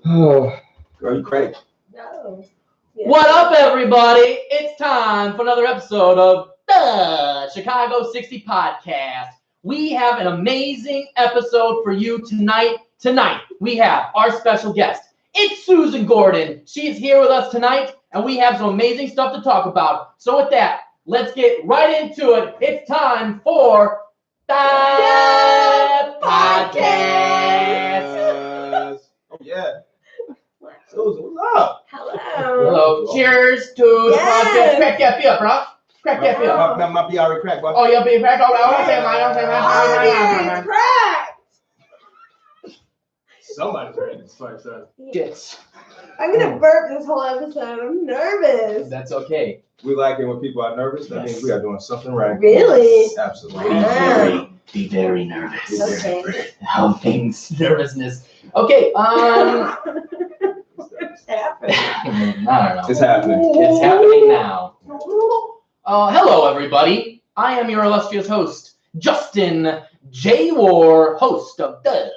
Girl, you crazy. No. Yeah. What up, everybody? It's time for another episode of the Chicago 60 Podcast. We have an amazing episode for you tonight. Tonight, we have our special guest. It's Susan Gordon. She's here with us tonight, and we have some amazing stuff to talk about. So with that, let's get right into it. It's time for the podcast. Oh, yeah. Susan, what's up? Hello. Hello. Cheers to the podcast. Crack that beer, bro. Crack that beer. My beer already cracked, boy. Oh, you'll be cracked. Oh, It's cracked. Somebody's ready to start, son. Yes. I'm gonna burp this whole episode. I'm nervous. That's okay. We like it when people are nervous. That means we are doing something right. Really? Absolutely. Wow. Be very nervous. Okay. How things, nervousness. Okay, What's happening? I don't know. It's happening. It's happening now. Hello, everybody. I am your illustrious host, Justin J. War, host of the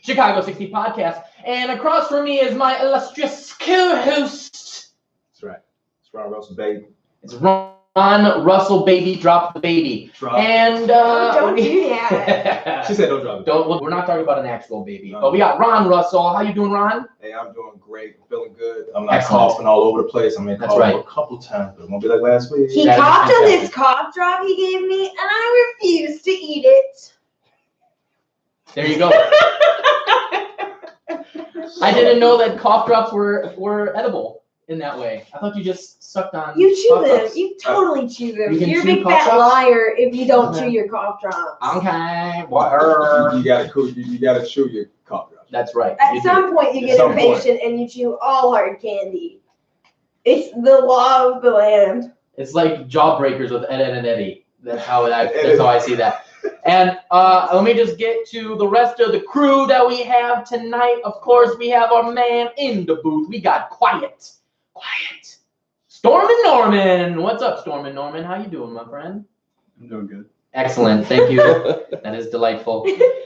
Chicago 60 Podcast. And across from me is my illustrious co-host. That's right. It's Ron Russell, baby. It's Ron Russell, baby. Drop the baby. Drop. And Don't do that. She said don't drop it. We're not talking about an actual baby. No. But we got Ron Russell. How you doing, Ron? Hey, I'm doing great. I'm feeling good. I'm not Excellent. coughing all over the place. I mean, That's coughed right. a couple times, but it won't be like last week. He That is coughed on fantastic. this cough drop he gave me, and I refused to eat it. There you go. I didn't know that cough drops were edible in that way. I thought you just sucked on. You chew cough them. drops. You totally chew them. You can You're a chew big cough fat drops? liar if you don't Okay. chew your cough drops. Okay. Whatever. You gotta chew your cough drops. That's right. At You some point, you At get some point. impatient and you chew all hard candy. It's the law of the land. do. It's like Jawbreakers with Ed, Ed, and Eddie. That's how I see that. And let me just get to the rest of the crew that we have tonight. Of course, we have our man in the booth. We got Quiet. Storm and Norman. What's up, Storm and Norman? How you doing, my friend? I'm doing good. Excellent. Thank you. That is delightful.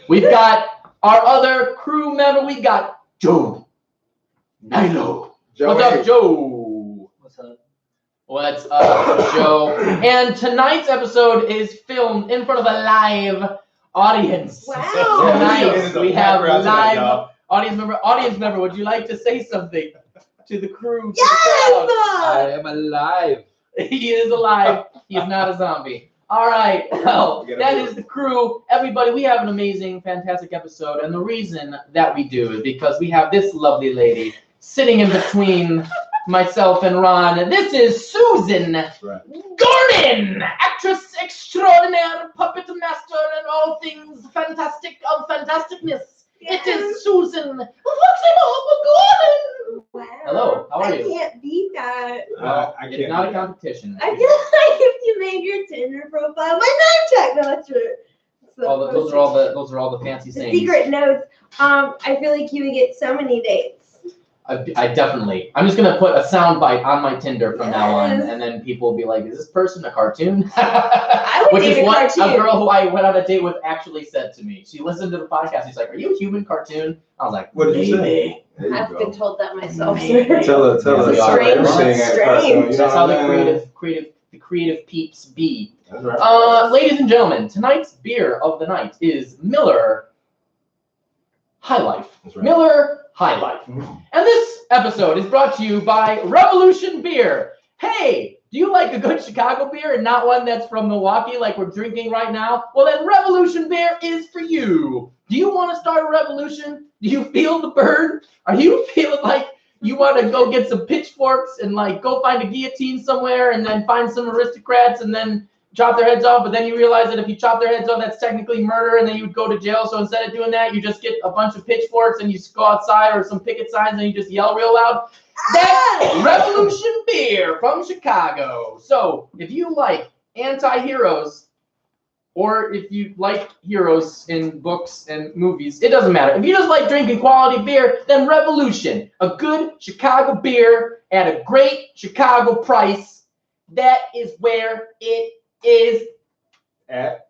We've got our other crew member. We got Joe Nilo. What's up, Joe? What's up? What's up, Joe? And tonight's episode is filmed in front of a live audience. Wow. Tonight we have Congrats on that, live y'all. audience member. Audience member, would you like to say something to the crew? To the Yes! I am alive. crowd? He is alive. He is not a zombie. All right. Well, that is the crew. Everybody, we have an amazing, fantastic episode. And the reason that we do is because we have this lovely lady sitting in between myself and Ron. And this is Susan That's right. Gordon, actress extraordinaire, puppet master, and all things fantastic of fantasticness. It is Susan FoxyBob Gordon. Wow. Hello, how are I you? can't beat that. Well, I it's can't not a do that. competition. I feel like if you made your Tinder profile, my name tag, no, that's true. Those are all the fancy the sayings. secret notes. I feel like you would get so many dates. I definitely. I'm just gonna put a sound bite on my Tinder from now on, Yes. and then people will be like, "Is this person a cartoon?" I would Which date is a what cartoon. a girl who I went on a date with actually said to me. She listened to the podcast. She's like, "Are you a human cartoon?" I was like, What did you say? "Maybe." There you I've go. been told that myself. Maybe. sir. Tell her. Strange, everything ain't strange. personal, you know That's how what the I mean? creative peeps be. That's right. Ladies and gentlemen, tonight's beer of the night is Miller High Life. That's right. Miller High Life. Mhm. And this episode is brought to you by Revolution Beer. Hey, do you like a good Chicago beer and not one that's from Milwaukee like we're drinking right now? Well, then Revolution Beer is for you. Do you want to start a revolution? Do you feel the burn? Are you feeling like you want to go get some pitchforks and like go find a guillotine somewhere and then find some aristocrats and then chop their heads off, but then you realize that if you chop their heads off, that's technically murder, and then you would go to jail. So instead of doing that, you just get a bunch of pitchforks and you go outside or some picket signs and you just yell real loud. That's Revolution Beer from Chicago. So if you like anti-heroes or if you like heroes in books and movies, it doesn't matter. If you just like drinking quality beer, then Revolution, a good Chicago beer at a great Chicago price. That is where it is At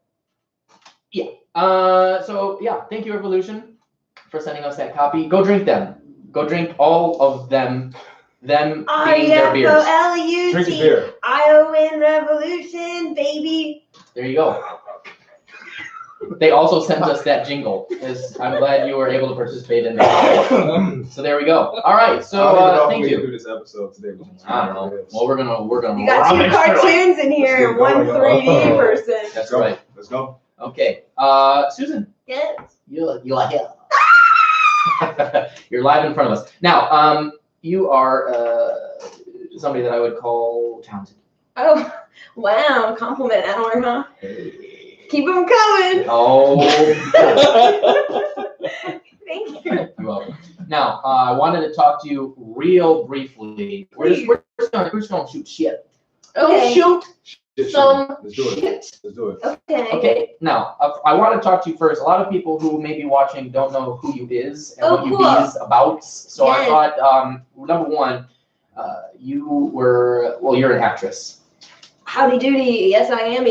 Yeah. So yeah, thank you, Revolution, for sending us that copy. Go drink them. Go drink all of them. Them being their beers. drink your beer. ION Revolution, baby. There you go. They also sent us that jingle. I'm glad you were able to participate in that. So there we go. All right. So thank you. Do this episode today. I don't know. Well, we're gonna. You got two cartoons in here and one 3D person. That's right. Let's go. Okay. Susan. Yes. You're here. You're live in front of us. Now, you are somebody that I would call talented. Oh, wow. Compliment hour, huh? Keep them coming. Oh. Thank you. You're welcome. Now, I wanted to talk to you real briefly. We're just gonna shoot shit. Okay. Shoot some Let's do it. shit. Let's do it. Okay. Okay. Now, I want to talk to you first. A lot of people who may be watching don't know who you is and what you cool. is about. So I Yes. thought, number one, you're an actress. Howdy doody. Yes, I am.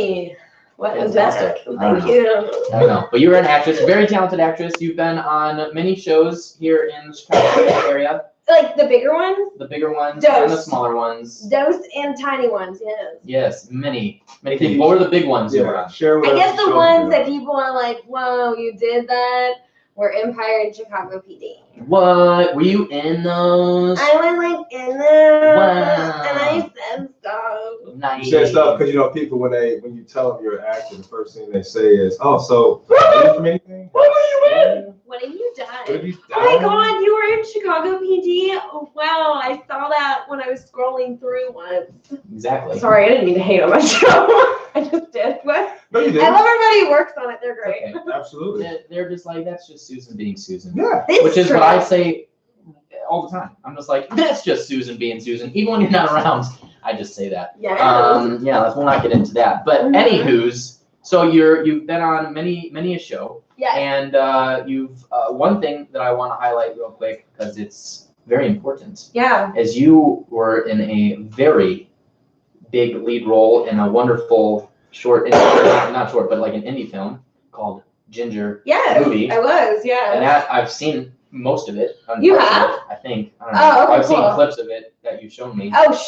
What was that? Fantastic. Thank you. I don't know, but you're an actress, very talented actress. You've been on many shows here in the Chicago area, Like the bigger ones? the bigger ones and the Dose. smaller ones. Those and tiny ones, yes. Yes, many things. What were the big ones you were Yeah. on? Share with I us guess the show, ones man. that people are like, whoa, you did that, were Empire and Chicago PD. What were you in those? I was like in there, Wow. and I said stuff. Nice. You said stuff because people when you tell them you're an actor, the first thing they say is, "Oh, so are you from anything? What were you in? What have you What done? have you Oh my done?" God, you were in Chicago PD? Oh, wow, I saw that when I was scrolling through once. Exactly. Sorry, I didn't mean to hate on my show. I just did. What? No, you I didn't. love everybody who works on it. They're great. Okay. Absolutely. They're just like, that's just Susan being Susan. Yeah. It's Which is true. what I say all the time. I'm just like, that's just Susan being Susan. Even when you're not around, I just say that. Yeah. We'll not get into that. But Mhm. anywho's, so you've been on many a show, Yes. and you've one thing that I want to highlight real quick because it's very important, Yeah. is you were in a very big lead role in a wonderful short, not short, but like an indie film called Ginger. Yes. Movie. I was. Yeah. And that I've seen most of it. You parts of have? it, I think. I don't know. Oh, okay, I've seen cool. clips of it that you've shown me. Oh,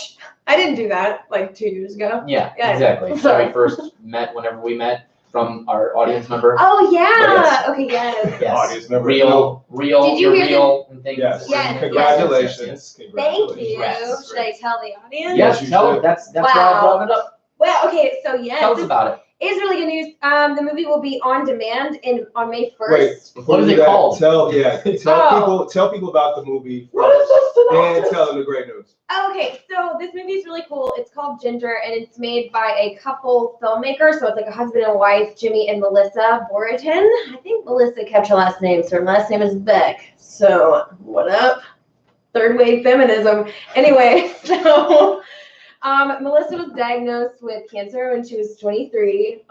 I didn't do that like 2 years ago. Yeah, Yeah. exactly. When Sorry. we first met, whenever we met, from our audience member. Oh yeah. Yes. Okay. Yes. Yes. Audience member. Real, Did you you're hear real and things. Yes. Yes. Congratulations. Thank you. Yes. Should I tell the audience? Yes, you tell should. that's why I Wow. brought it up. Well, okay. So yes, Tell us about it. it's really good news. The movie will be on demand on May 1st. Wait, before What is you it do that, called? Tell people about the movie What is first, this and synopsis? tell them the great news. Okay, so this movie is really cool. It's called Ginger, and it's made by a couple filmmakers. So it's like a husband and wife, Jimmy and Melissa Boritin. I think Melissa kept her last name, so her last name is Beck. So what up? Third wave feminism. Anyway, so Melissa was diagnosed with cancer when she was 23.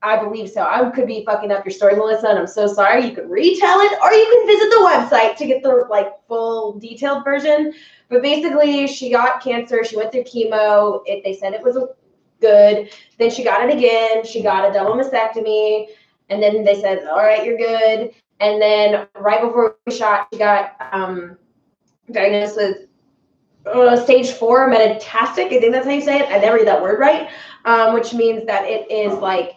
I believe so. I could be fucking up your story, Melissa, and I'm so sorry. You can retell it, or you can visit the website to get the full detailed version. But basically, she got cancer. She went through chemo. They said it was good. Then she got it again. She got a double mastectomy, and then they said, "All right, you're good." And then right before we shot, she got diagnosed with stage 4 metastatic. I think that's how you say it. I never read that word right, which means that it is like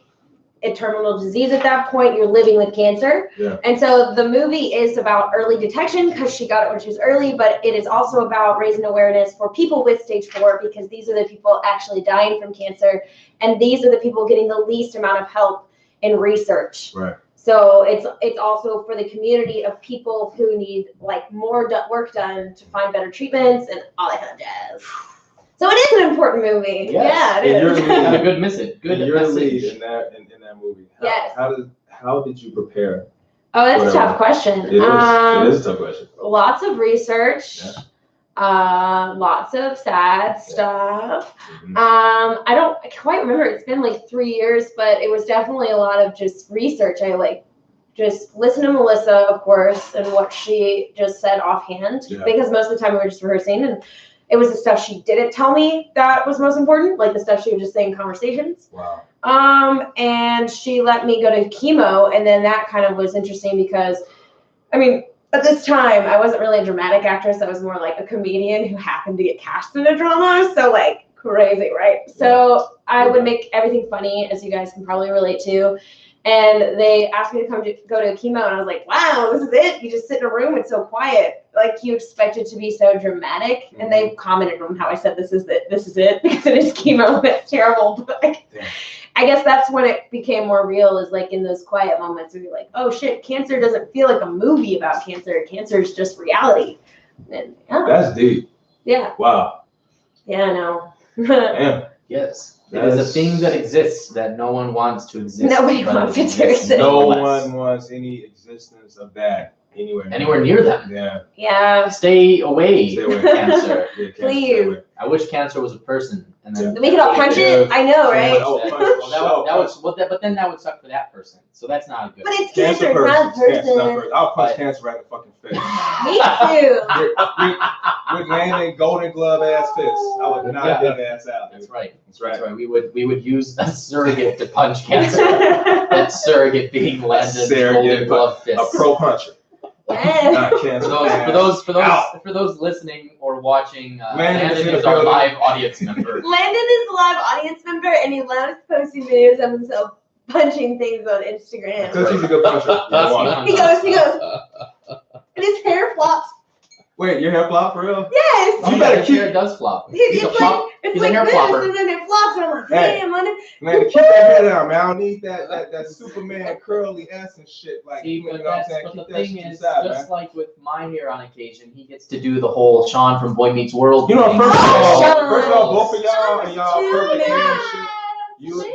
a terminal disease at that point. You're living with cancer. Yeah. And so the movie is about early detection because she got it when she was early, but it is also about raising awareness for people with stage 4 because these are the people actually dying from cancer, and these are the people getting the least amount of help in research. Right. So it's also for the community of people who need more work done to find better treatments and all that kind of jazz. So it is an important movie. Yes. Yeah, it And you're is. the lead. Got a good message. Good And you're the lead message. in that movie. Yes. How did you prepare? Oh, that's a Whatever. tough question. It is a tough question. Lots of research. Yeah. Lots of sad stuff. I don't quite remember. It's been like 3 years, but it was definitely a lot of just research. I just listened to Melissa, of course, and what she just said offhand, because most of the time we were just rehearsing, and it was the stuff she didn't tell me that was most important, like the stuff she would just say in conversations. Wow. And she let me go to chemo, and then that kind of was interesting because, I mean, at this time, I wasn't really a dramatic actress. I was more like a comedian who happened to get cast in a drama. So like crazy, right? So I would make everything funny, as you guys can probably relate to. And they asked me to go to chemo, and I was like, wow, this is it? You just sit in a room, it's so quiet. Like you expect it to be so dramatic. And they commented on how I said, this is it, because it is chemo. That's terrible. But I guess that's when it became more real, is like in those quiet moments where you're like, oh shit, cancer doesn't feel like a movie about cancer. Cancer is just reality. And that's deep. Yeah. Wow. Yeah, I know. Damn. Yes. It is a thing that exists that no one wants to exist. Nobody wants it to exist. No one wants any existence of that anywhere near them. Yeah. Yeah. Stay away from cancer. Please. I wish cancer was a person. And then we could all punch it. I know, right? But then that would suck for that person. So that's not good. But it's cancer, not a person. I'll punch cancer right in the fucking face. Me too. With Landon Golden Glove ass fists, I would not get ass out. That's right. That's right. We would use a surrogate to punch cancer. That surrogate being Landon Golden Glove fists. A pro puncher. Yes. For those listening or watching, Landon is our live audience member. Landon is a live audience member, and he loves posting videos of himself punching things on Instagram. Because he's a good puncher. He goes, and his hair flops. Wait, your hair flop for real? Yes. You better keep it does flop. It's like hair this, flopper. and then it flops, and I'm like, damn, man, keep that hair down, man. I don't need that Superman curly ass and shit. Like, see, you know what I'm saying? But Keep the that thing shit is, aside, just man. like with my hair on occasion, he gets to do the whole Sean from Boy Meets World. You know, thing. first of all, both of y'all and y'all perfect hair and shit.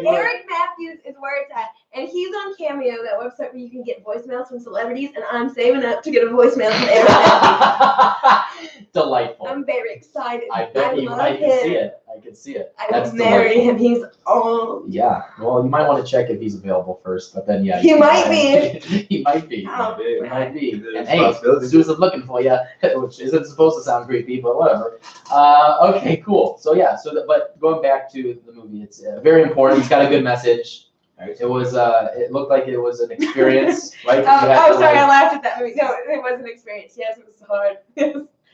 Eric Matthews is where it's at, and he's on Cameo, that website where you can get voicemails from celebrities, and I'm saving up to get a voicemail from Eric Matthews. Delightful. I'm very excited. I bet I can see it. I would marry him. He's old. Yeah. Well, you might want to check if he's available first, but then He might be. He might be. Oh, He might be. There's And hey, Susan looking for you, which isn't supposed to sound creepy, but whatever. Okay, cool. So yeah. But going back to the movie, it's very important. It's got a good message. It was. It looked like it was an experience, right? Sorry, I laughed at that movie. No, it was an experience. Yes, it was hard.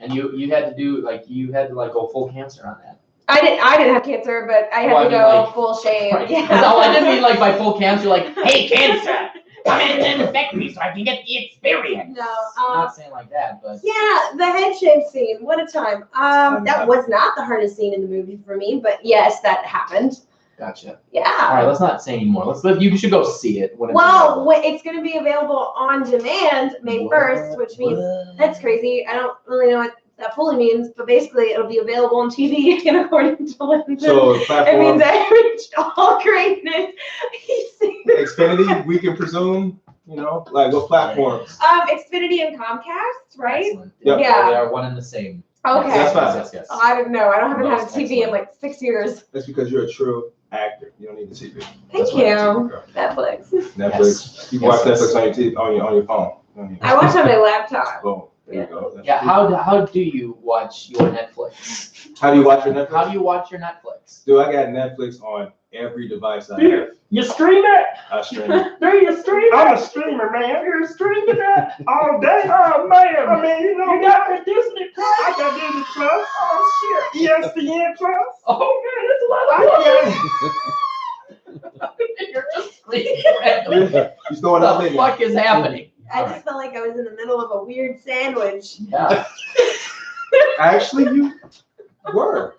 And you had to go full cancer on that. I didn't have cancer, but I had to go full shave. Right. Yeah. No, I didn't mean like by full cancer, like, hey, cancer, come in and infect me so I can get the experience. No, I'm not saying like that, but yeah, the head shave scene. What a time. That was not the hardest scene in the movie for me, but yes, that happened. Gotcha. Yeah. All right, let's not say anymore. You should go see it when it's it's going to be available on demand May 1st, which means that's crazy. I don't really know what that fully means, but basically it'll be available on TV, and according to Lindsay, so it means I reached all greatness. Xfinity, we can presume, like what platforms? Xfinity and Comcast, right? Excellent. Yep. Yeah. They are one and the same. Okay. That's fine. Yes. I don't know. I haven't had a Most TV in excellent. like 6 years. That's because you're a true actor. You don't need the TV. Thank you. Netflix. Netflix. Yes. You can watch Netflix on your TV, on your phone. I watch on my laptop. Boom. There you go. That's Yeah. true. How do you watch your Netflix? How do you watch your Netflix? How do you watch your Netflix? Dude, I got Netflix on every device I have. You stream it? I stream it. Do you stream I'm a streamer, man. You're streaming it All day. Oh man! I mean, You got the Disney Plus. I got Disney Plus, Oh shit! ESPN Plus. Oh man, it's a lot of You're just screaming randomly. You throwing What out the there. fuck is happening? I just felt like I was in the middle of a weird sandwich. Yeah. Actually, you were.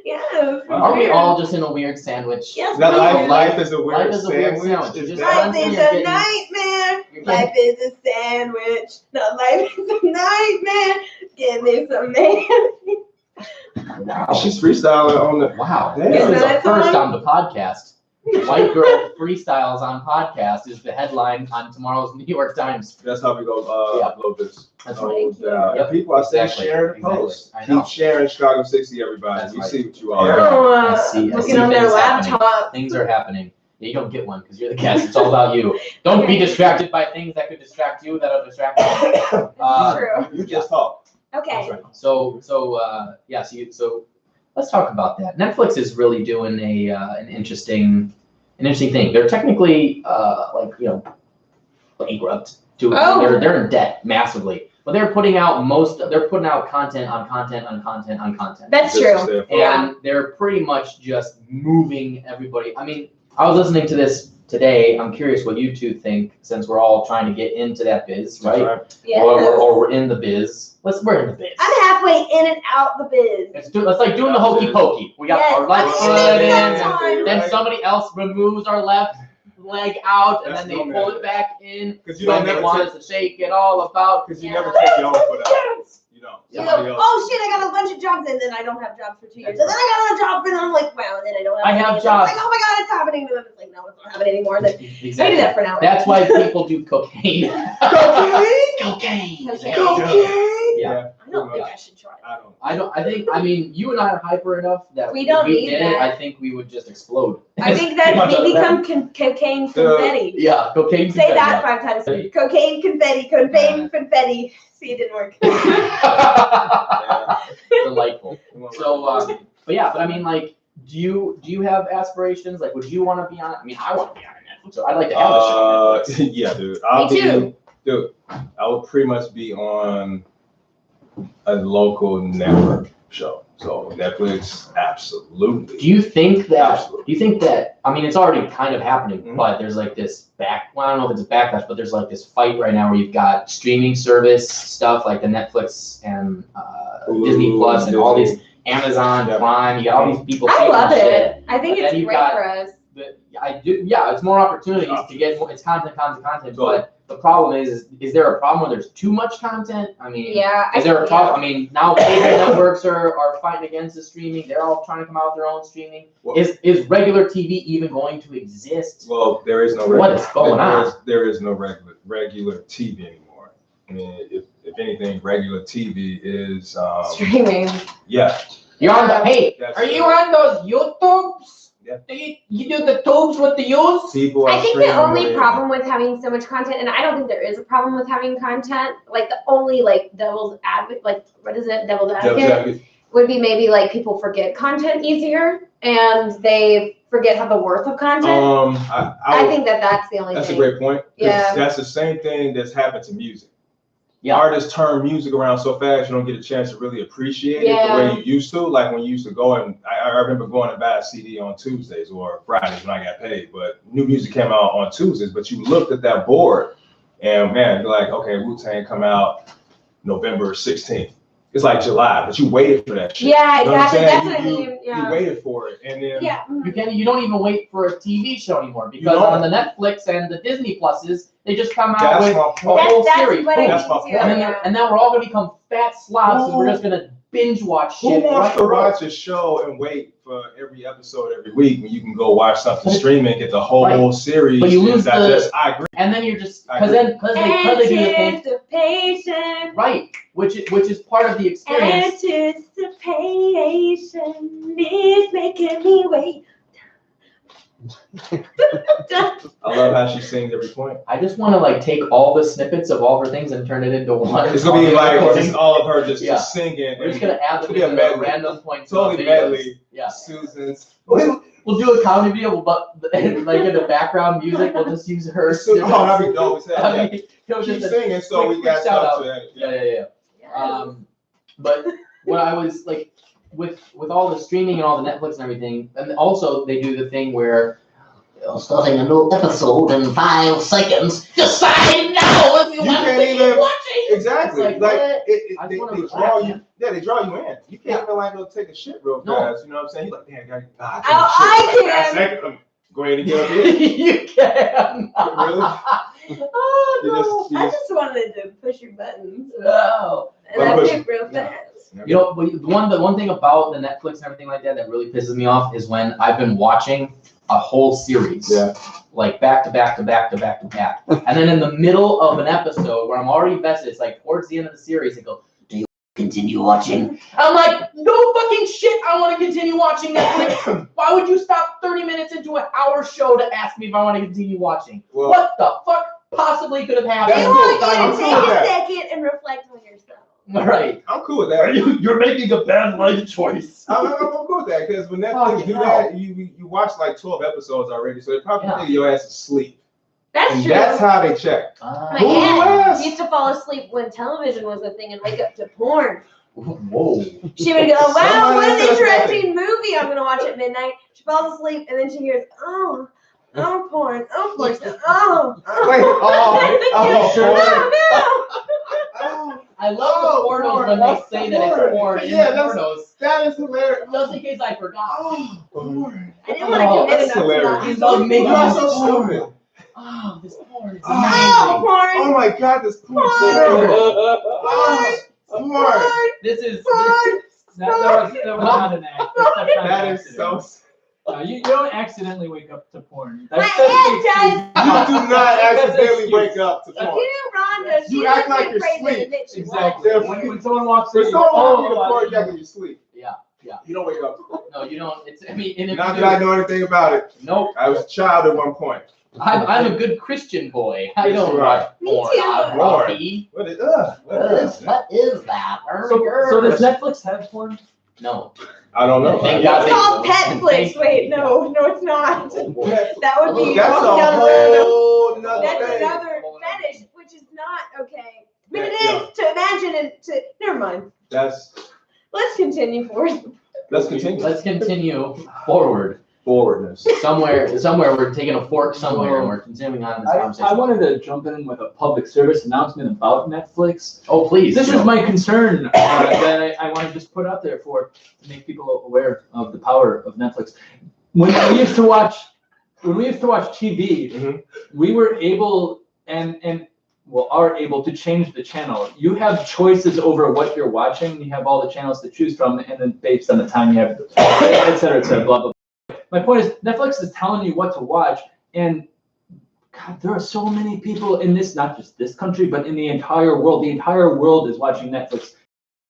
Yeah. Are we all just in a weird sandwich? Yes, That we life is a weird Life is a weird sandwich. sandwich. Is You that- Life is You're a getting- nightmare. you're Life is a sandwich. No, life is a nightmare. Give me some man. Wow. She's freestyling on the. Wow. Yeah. This is Is a that first on? on the podcast. White girl freestyles on podcast is the headline on tomorrow's New York Times. That's how we go upload this. That's No right. doubt. Yep. People, I say Exactly. share the Exactly. post. I know. Keep sharing Chicago 60, everybody. That's We right. see what you all Yeah. are. Oh, I see looking on their things happening. laptop. Things are happening. Yeah, you don't get one because you're the guest. It's all about you. Don't be distracted by things that could distract you that'll distract you. True. You just talk. Okay. So let's talk about that. Netflix is really doing an interesting thing. They're technically bankrupt too. Oh. They're in debt massively, but they're putting out content on content on content on content. That's This true. is their fault. And they're pretty much just moving everybody. I mean, I was listening to this today. I'm curious what you two think, since we're all trying to get into that biz, That's right? Yeah. Or we're in the biz. We're in the biz. I'm halfway in and out the biz. It's like doing the hokey pokey. We got our left Yes, foot I'm in, then somebody else removes our left leg out, and then they That's pull it back in. Because you When don't they never want take, us to shake it all about. because you never take your own foot out. You know. You somebody go, else- oh shit, I got a bunch of jobs and then I don't have jobs for 2 years. And then I got a job and I'm like, wow, and then I don't have I have anything. jobs. It's like, oh my god, it's happening to them. It's like, no, it's not happening anymore. Then I do Exactly. that for now. That's why people do cocaine. Cocaine? Yeah. I don't think I should try that. I don't. I mean, you and I are hyper enough that We don't if we need did it, that. I think we would just explode. I think that Much we other than- become cocaine confetti. Yeah, cocaine. Say that confetti. 5 times. Cocaine confetti, confetti. See, it didn't work. Delightful. So, but I mean, like, do you have aspirations? Like, would you want to be on? I mean, I want to be on Netflix. So I'd like to have a show on Netflix. Yeah, dude. Me too. Dude, I would pretty much be on a local network show. So Netflix, absolutely. Do you think that? Absolutely. Do you think that? I mean, it's already kind of happening, Mhm. but there's like this well, I don't know if it's a backlash, but there's like this fight right now where you've got streaming service stuff like the Netflix and Disney Plus and all these Amazon Yeah. Prime. You got all these people. I taking love shit. it. I think But it's then you've great got- for us. But I do, yeah, it's more opportunities to get more. It's content. Totally. But the problem is there a problem where there's too much content? I mean, Yeah. is there a problem? I mean, now cable networks are fighting against the streaming. They're all trying to come out with their own streaming. Well- Is regular TV even going to exist? Well, there is no What is going on? There is no regular TV anymore. I mean, if anything, regular TV is Streaming. yeah. You're on the That's Are you it. on those YouTubes? Yeah. You do the tubes with the U's? People are I think the streaming only it. problem with having so much content, and I don't think there is a problem with having content, like the only devil's advocate, what is it, devil's Devil's advocate, advocate. would be maybe like people forget content easier and they forget how the worth of content. I think that's the only That's a thing. great point. 'Cause Yeah. That's the same thing that's happened to music. Yeah. Artists turn music around so fast, you don't get a chance to really appreciate it Yeah. the way you used to. Like when you used to go and I remember going to buy a CD on Tuesdays or Fridays when I got paid, but new music came out on Tuesdays, but you looked at that board and man, you're like, okay, Wu-Tang come out November 16th. It's like July, but you waited for that shit. Yeah, You know what I'm exactly. saying? That's what I You- mean. Yeah. You waited for it. And then Yeah. You don't even wait for a TV show anymore because don't. on the Netflix and the Disney Pluses, they just come out that's with my a point. whole That's series. what I That's my think too. point. And then we're all gonna become fat slobs and we're Who- just gonna binge watch Who shit. wants right to in a row. watch a show and wait for every episode every week when you can go watch something But- streaming and get the whole Right. series? But you and lose the- digest? I agree. And then you're just I because they do the thing Anticipation. right, which is part of the experience. Anticipation is making me wait. I love how she sings every point. I just want to like take all the snippets of all her things and turn it into one. It's gonna be audio like recording. just all of her just Yeah. singing. We're just gonna add It's them gonna be a into the medley. random points. Totally of videos. medley. Yeah. Susan's. We'll do a comedy video, but like in the background music, we'll just use her. Oh, that'd be dope. as hell. I Yeah. mean, it was Keep just a- singing, so quick we got shout stuff out. to edit. Yeah. But what I was like with all the streaming and all the Netflix and everything, and also they do the thing where starting a new episode in 5 seconds. Decide now if you You want to can't keep even- watching. Exactly. It's Like, like, what? I they wanna draw relax, you. man. Yeah, they draw you in. You can't even like go take a shit real No. fast. You know what I'm saying? You're like, damn, I I take a shit. can. Second, go ahead and get up here. You can. Really? Oh, You I just- just wanted to push your buttons. no. And I Push- picked real Yeah. fast. You know, the one thing about the Netflix and everything like that that really pisses me off is when I've been watching a whole series. Yeah. Like back to back to back to back to back. And then in the middle of an episode where I'm already invested, it's like towards the end of the series, they go, do you continue watching? I'm like, no fucking shit, I want to continue watching Netflix. Why would you stop 30 minutes into an hour show to ask me if I want to continue watching? Well, What the fuck possibly could have happened? You want you I'm to cool take with a that. second and reflect on yourself. Right. I'm cool with that. You're making a bad life choice. I'm cool with that because when Netflix Fucking do hell. that, you watch like 12 episodes already, so they probably Yeah. think your ass is asleep. That's And true. that's how they check. My Who aunt else? used to fall asleep when television was a thing and wake up to porn. Whoa. She would go, wow, Somebody what an says interesting movie I'm going to watch at midnight. She falls asleep and then she hears, oh, porn, oh, Wait, oh, oh, I love the pornos when they say that it's porn in Yeah, the pornos. that is hilarious. Just in case I forgot. Oh, porn. I didn't want to commit That's enough to hilarious. He's that. like making You are this so porn. stupid. Oh, this porn is Oh, amazing. Oh porn, my god, this porn. porn, Porn. This is porn. That was not an act. That's not an That is accident. so. You don't accidentally wake up to porn. My That's aunt does. You do not accidentally wake up to porn. You, Rhonda, she You act doesn't like you're praise it asleep. and admit she Exactly. loves Yeah, it. When someone walks in, When you someone go, walks in the oh, porn jacket, you sleep. Yeah. You don't wake up to porn. No, you don't. It's. I mean, and if Not you that I do, know anything about it. nope. I was a child at one point. I'm a good Christian boy. I don't Right. watch porn. Me too. I'm Porn. Rocky. What is that? What is that? So does Netflix have porn? No. I don't know. Thank It's God. called Thank Petflix. you. Wait, no, it's not. That would be That's a walking down the road. whole nother That's thing. another fetish, which is not okay. I mean, it Yeah. is to imagine and to. Never mind. Let's Let's continue. Let's continue forward. Forwardness. Somewhere we're taking a fork somewhere and we're continuing on this I conversation. wanted to jump in with a public service announcement about Netflix. Oh, please. This Joe. is my concern that I want to just put out there to make people aware of the power of Netflix. When we used to watch TV, Mhm. we were able are able to change the channel. You have choices over what you're watching. You have all the channels to choose from, and then based on the time you have, et cetera, blah, blah, blah. My point is, Netflix is telling you what to watch, and God, there are so many people in this, not just this country, but in the entire world. The entire world is watching Netflix.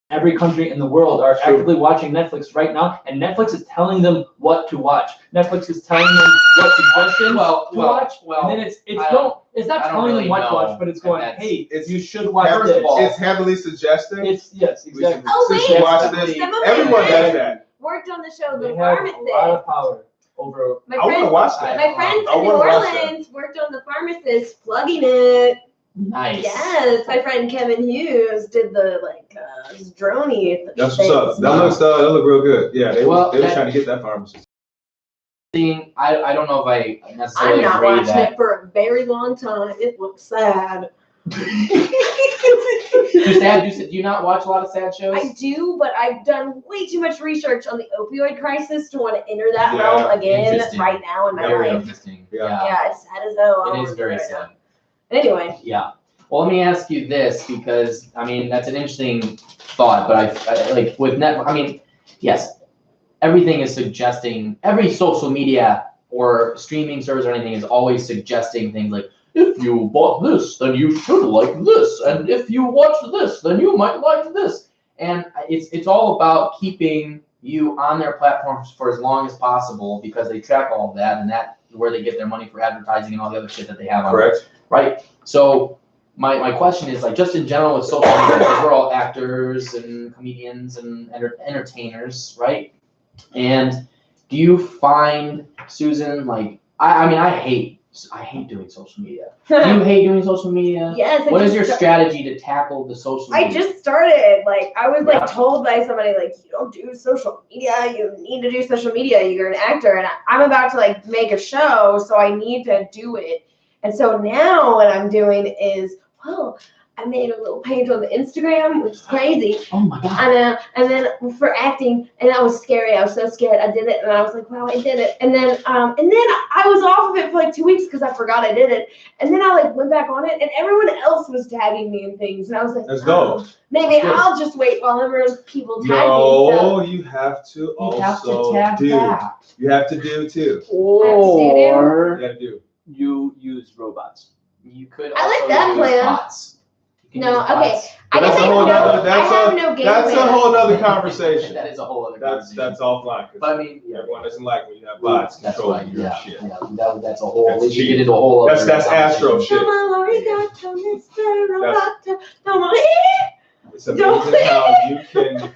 Every country in the world are actively watching Netflix right now, and Netflix is telling them what to watch. Netflix is telling them what suggestions to watch, and then it's I not I don't telling really them what to know watch, but it's going, if that's- hey, It's- you should watch First this. of all, It's heavily suggesting. Yes, exactly. Oh, We wait. should watch Some this. of my Everyone does friends that. worked on the show They The have a lot Pharmacist. of power over. My I want to friends, watch that. my friends I in New wanna watch that. Orleans worked on The Pharmacist, plugging it. Nice. Yes, my friend Kevin Hughes did the droney. That's what's up. That look real good. Yeah, they Well, was that- trying to get that pharmacist. I don't know if I I'm necessarily not agree watching that. it for a very long time. It looks sad. Just sad. Do you not watch a lot of sad shows? I do, but I've done way too much research on the opioid crisis to want to enter that Yeah, realm again interesting. right now in my Very life. interesting. Yeah. Yeah, it's sad as hell. I don't It is wanna very do it right sad. now. Anyway, Yeah. Well, let me ask you this, because I mean that's an interesting thought, but I like with Netflix. I mean, yes, everything is suggesting. Every social media or streaming service or anything is always suggesting things like, if you bought this, then you should like this, and if you watched this, then you might like this. And it's all about keeping you on their platforms for as long as possible because they track all of that, and that's where they get their money for advertising and all the other shit that they have on there. Correct. Right. So my question is like just in general with social media, because we're all actors and comedians and entertainers, right? And do you find, Susan, like I hate doing social media. Do you hate doing social media? yes. What is your strategy to tackle the social media? I just started. Like I was Yeah. told by somebody you don't do social media. You need to do social media. You're an actor, and I'm about to make a show, so I need to do it. And so now what I'm doing is, I made a little page on the Instagram, which is crazy. Oh my god. And then for acting, and that was scary. I was so scared. I did it, and I was like, wow, I did it. And then I was off of it for like 2 weeks because I forgot I did it. And then I like went back on it, and everyone else was tagging me and things, and I was like, Let's go. Maybe I'll just wait while everyone people tag me. No, you have to You also have to tag do. back. You have to do too. Or You gotta do. you use robots. You could I like also that use plan. bots. You can No, use okay. bots. I That's guess a I whole know. nother- I have no game That's a plan. whole nother conversation. That is a whole other That's conversation. offline. 'Cause But I mean, yeah, everyone doesn't like when you have bots that's controlling right. your Yeah, shit. yeah. That's a whole. That's We should cheating. get into a whole. That's other Astro conversation. shit. It's amazing how you can,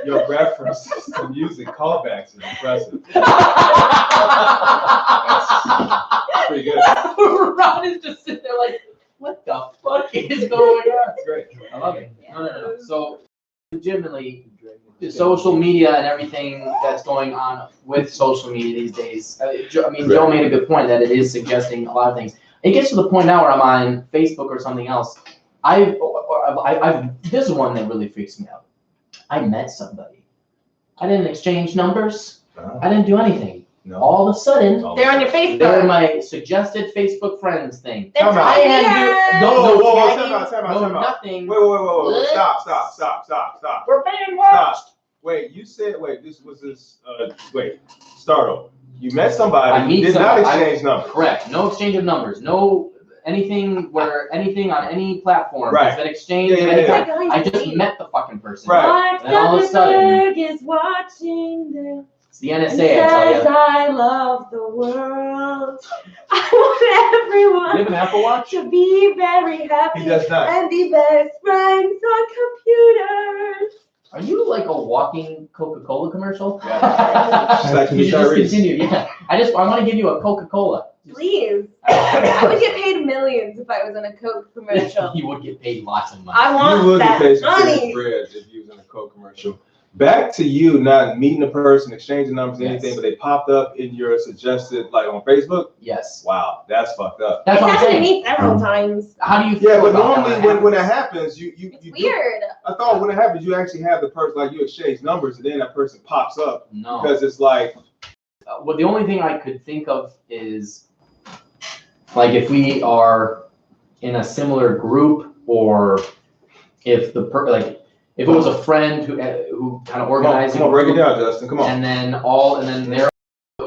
your references to music callbacks is impressive. That's pretty good. Ron is just sitting there like, what the fuck is going on? That's great. I love it. No. So, legitimately, the social media and everything that's going on with social media these days. Joe made a good point that it is suggesting a lot of things. It gets to the point now where I'm on Facebook or something else. This is one that really freaks me out. I met somebody. I didn't exchange numbers. I didn't do anything. No. All of a sudden, They're on your Facebook. they're my suggested Facebook friends thing. They're Time out. I had tagging no Whoa, tagging, time out. nothing. Wait. Stop. We're being Stop. watched. Wait, you said, start over. You met somebody, I meet did somebody. not exchange numbers. Correct. No exchange of numbers. No anything on any platform has been exchanged. Yeah. Anything. I just met the fucking person. Right. Mark And all of a sudden- Zuckerberg is watching them. It's the And NSA, I says, tell you. I love the world. I want You everyone have an Apple Watch? to be very happy He does not. and be best friends on computers. Are you like a walking Coca-Cola commercial? Yeah. Just like you you should just Tyrese. continue. Yeah. I want to give you a Coca-Cola. Please. I would get paid millions if I was in a Coke commercial. You would get paid lots of money. I You want would get that paid some serious money. bread if you was in a Coke commercial. Back to you not meeting a person, exchanging numbers, Yes. anything, but they popped up in your suggested, like on Facebook. Yes. Wow, that's fucked up. That's It's what I'm happened to saying. me several times. How do you feel Yeah, but about normally that? when that happens, you It's do- weird. I thought when it happens, you actually have the person, like you exchange numbers, and then that person pops up No. because it's like, Well, the only thing I could think of is, like, if we are in a similar group, or if if it was a friend who kind of organized, come on, break it down, Justin. Come on. and then they're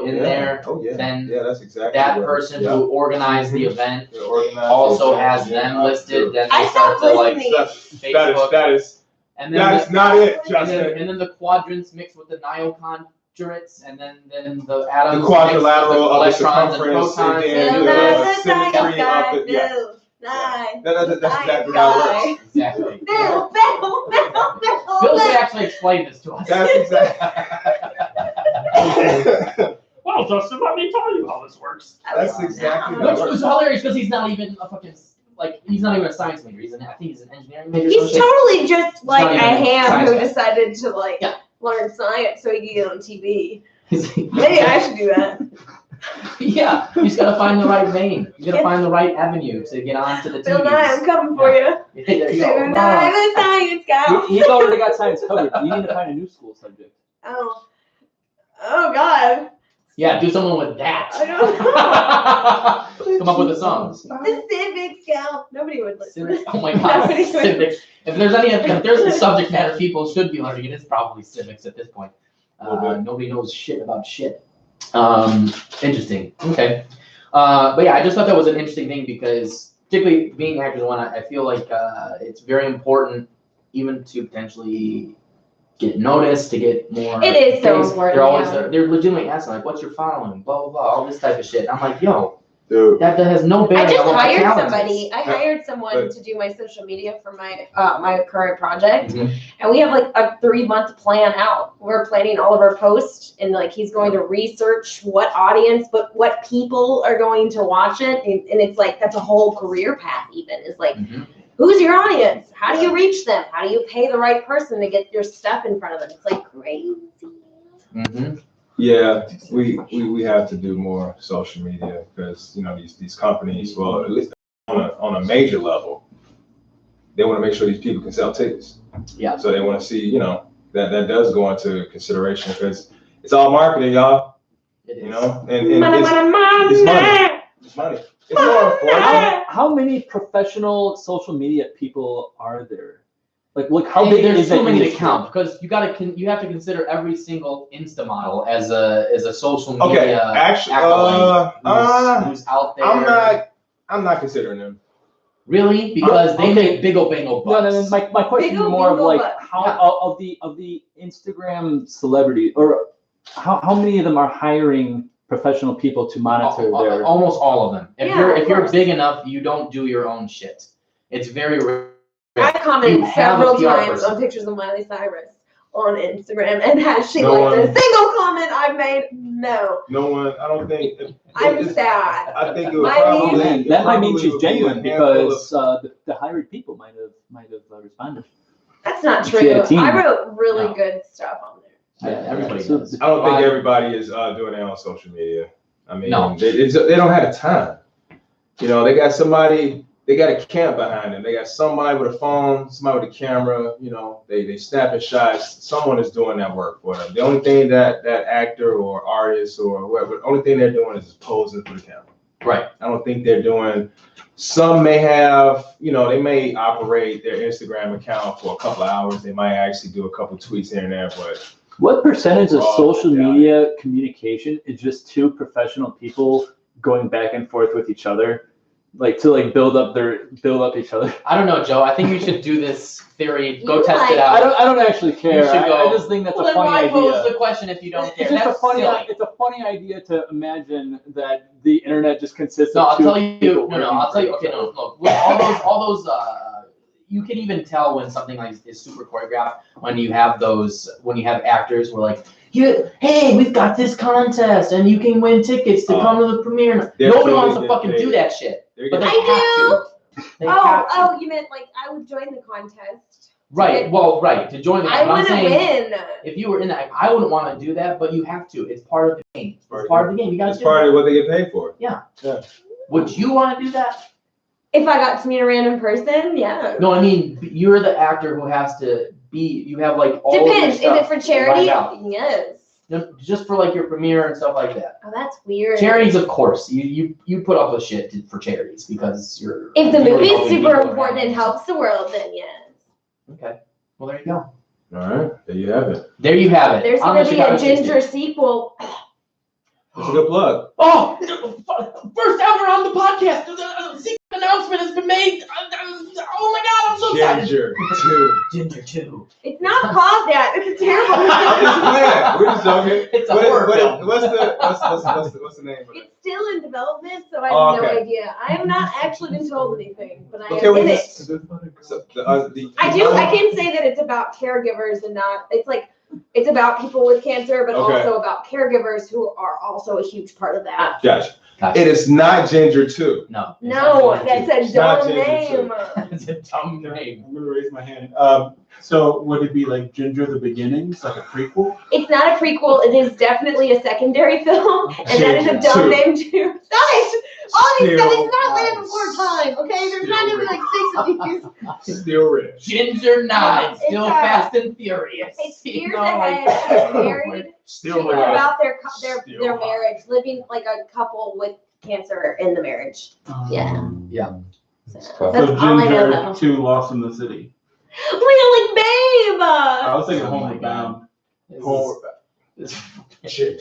in there. Oh yeah. then yeah, that's exactly That what- person yeah. who organized the event They're organized, also they're has organized, them yeah, listed. Then I they start stopped to like listening. Facebook, that is and then that is not it, Justin. and then the quadrants mix with the conjurates, and then the atoms The quadrilateral mix with of the electrons and circumference, protons. and Well, then that's the symmetry science guy. of the yeah. Nine. That's exactly Science how it guy. works. Exactly. Bill. Bill could actually explain this to us. That's exactly. Well, Justin, let me tell you how this works. That's exactly how Which it works. was hilarious because he's not even a fucking he's not even a science major. I think he's an engineering major. or He's something. totally just like not a even ham science who guy. decided to like Yeah. learn science so he could get on TV. He's- Maybe I should do that. Yeah, you just gotta find the right vein. You gotta find the right avenue to get onto the Bill Nye, I'm TVs. coming for you. There you Bill go. Nye, the science guy. He's already got science covered. You need to find a new school subject. Oh God. Yeah, do something with that. I don't know. Come up with a song. The civics gal. Nobody would listen. Civics. Oh my God, Nobody would. civics. If there's a subject matter people should be learning, it is probably civics at this point. Nobody knows shit about shit. Interesting. Okay. But yeah, I just thought that was an interesting thing because, particularly being actors, I feel like it's very important, even to potentially get noticed, to get more. It is so things. important, They're always yeah. they're legitimately asking like, "What's your following?" Blah blah blah, all this type of shit. I'm like, yo, Dude. that has no I bearing just on what my hired talent somebody. is. I hired someone to do my social media for my current project, Mhm. and we have like a 3-month plan out. We're planning all of our posts, and like he's going to research what audience, but what people are going to watch it, and it's like that's a whole career path. Even is like, Mhm. who's your audience? How do you reach them? How do you pay the right person to get your stuff in front of them? It's like crazy. Mhm. Yeah, we have to do more social media because these companies, well, at least on a major level, they want to make sure these people can sell tickets. Yeah. So they want to see, you know, that does go into consideration because it's all marketing, y'all. It is. You know, and Money, it's money, money. it's money. It's money. It's more important. How many professional social media people are there? Like how big There's is too that many to industry? count because you have to consider every single Insta model as a social Okay, media actually, accolade who's out there. I'm not considering them. Really, because they Okay. make big ol' bang ol' No, bucks. my question is Bingo, more of bingo, like but- how of the Instagram celebrity or how many of them are hiring professional people to monitor their Almost all of them. If Yeah, of you're course. big enough, you don't do your own shit. It's very rare. I You commented have a several PR times person. on pictures of Miley Cyrus on Instagram, and has she No liked a one- single comment I've made? No. No one. I don't think. I'm sad. I think it would Miley- probably. Oh man, that might mean probably she's would be a genuine handful of- because the hired people might have responded. That's not She true. had a team. I wrote really No. good stuff on there. Yeah, everybody So- does. I don't think everybody is doing it on social media. I mean, No. they don't have the time. You know, they got somebody, they got a camp behind them. They got somebody with a phone, somebody with a camera. You know, they snapping shots. Someone is doing that work for them. The only thing that actor or artist or whoever, the only thing they're doing is posing for the camera. Right. I don't think they're doing. Some may have, you know, they may operate their Instagram account for a couple of hours. They might actually do a couple tweets here and there, but What percentage of Overall, social yeah. media communication is just two professional people going back and forth with each other, like to like build up each other? I don't know, Joe. I think we should do this theory. Go You test like- it out. I don't actually care. should go- I just think that's well, a then funny why idea. pose the question if you don't care? It's just That's a funny. silly. It's a funny idea to imagine that the internet just consists No, of I'll two tell you. people No, working I'll tell you. for Okay, each no, other. look. All those. You can even tell when something like is super choreographed when you have actors who are like, hey, we've got this contest and you can win tickets to come to the premiere. they're Nobody totally wants to getting fucking paid. do that shit, they're but they getting- I have to. They have to. Oh, you meant like I would join the contest. Right. Well, right. To join the I but I'm want to saying, win. if you were in that, I wouldn't want to do that, but you have to. It's part of the game. It's part of the game. You guys it's part of what they get paid for. Would you want to do that? If I got to meet a random person, yeah. No, I mean you're the actor who has to be. You have like all Depends. of your Is it stuff for charity? lined out. Yes. Just for like your premiere and stuff like that. Oh, that's weird. Charities, of course. You put up with shit for charities because you're. If the you're movie's helping super people important around. and helps the world, then yes. Okay. Well, there you go. All right, there you have it. There you have it. There's On gonna the be Chicago a Ginger 60. sequel. It's a good plug. Oh, first ever on the podcast. The secret announcement has been made. Oh my God, I'm so excited. Ginger 2. Ginger 2. It's not called that. It's a terrible I'm just playing. We're just joking. It's a horror film. What's the name of it? It's still in development, so I Oh, have okay. no idea. I have not actually been told anything, but I Okay, am we in it. just. So, I do. I can say that it's about caregivers and not. It's like it's about people with cancer, but Okay. also about caregivers who are also a huge part of that. Gotcha. Gotcha. It is not Ginger 2. No. it's No, not that's a It's not dumb Ginger name. It's a dumb name. I'm gonna raise my hand. So would it be like Ginger the Beginnings, like a prequel? It's not a prequel. It is definitely a secondary film, and that is a Ginger dumb 2. name too. Guys, all these Still guys not land nice. before time. Okay, there's not even like 6 of these. Still rich. Ginger 9, It's still a- Fast and Furious. It's You years know, like- ahead. She's married. Still It's rich. about their Still hot. marriage, living like a couple with cancer in the marriage. Yeah. Yeah. So, So that's all I know. Ginger Though. 2 Lost in the City. Oh my God, like Babe. I was thinking Oh my Homeward Bound. This is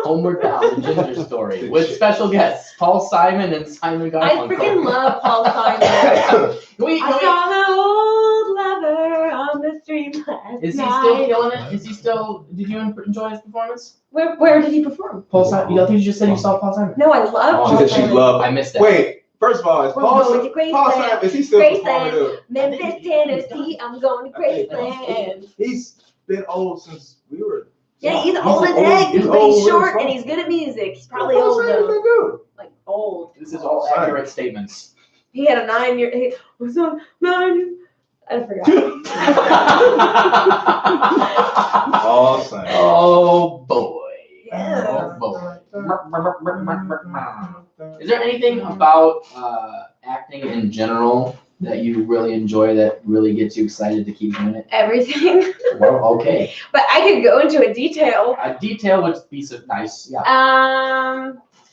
Homeward Bound, the Ginger Story, with special guests Paul Simon and Simon I Garfunkel. freaking love Paul Simon. I saw my old lover on the street last Is he night. still killing it? Is he still? Did you enjoy his performance? Where did he perform? Paul Simon. I think you just said you saw Paul Simon. No, I love Oh, Paul She said she Simon. loved. I missed that. Wait, first of all, is We're Paul going to Paul Graceland. Simon, is he still Graceland. performing? Memphis, Tennessee, I'm going to Graceland. He's been old since we were. Yeah, he's He's old as old- heck, he's but old he's when short he's and he's good at music. He's probably old though. Like old. This is all accurate statements. He had a 9-year. He was on 9 years. I forgot. All Simon. Oh boy. Yeah. Oh boy. Is there anything about acting in general that you really enjoy that really gets you excited to keep doing it? Everything. Well, okay. But I could go into a detail. A detail would be so nice. Yeah.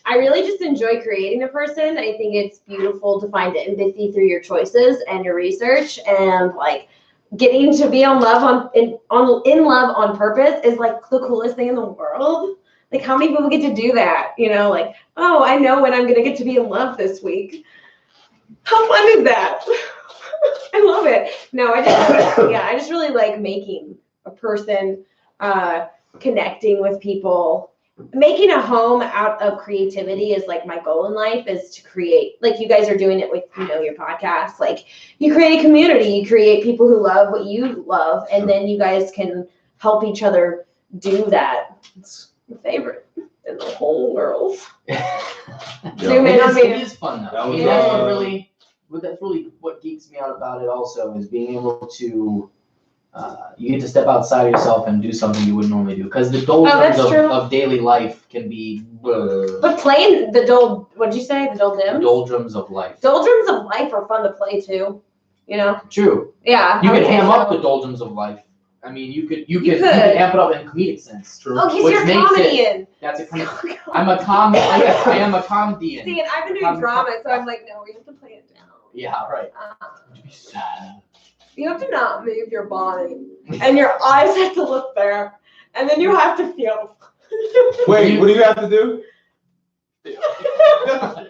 I really just enjoy creating a person. I think it's beautiful to find empathy through your choices and your research, and like getting to be in love on purpose is like the coolest thing in the world. Like, how many people get to do that? You know, like, oh, I know when I'm gonna get to be in love this week. How fun is that? I love it. No, I just really like making a person, connecting with people. Making a home out of creativity is like my goal in life, is to create, like you guys are doing it with, your podcast. Like, you create a community, you create people who love what you love, and then you guys can help each other do that. It's my favorite in the whole world. It is fun though. That I was, mean, that's really what geeks me out about it also, is being able to you get to step outside of yourself and do something you wouldn't normally do, because the doldrums of daily life can be But playing what'd you say? The doldrums? doldrums of life. Doldrums of life are fun to play too. True. Yeah. You I can would say ham up so. the doldrums of life. I mean, you could amp it up in comedic sense. True. Oh, because Which you're a makes comedian. That's I am a comedian. See, and I've been doing drama, so I'm like, no, we have to play it down. Yeah, right. You have to not move your body, and your eyes have to look there, and then you have to feel. Wait, what do you have to do? Feel.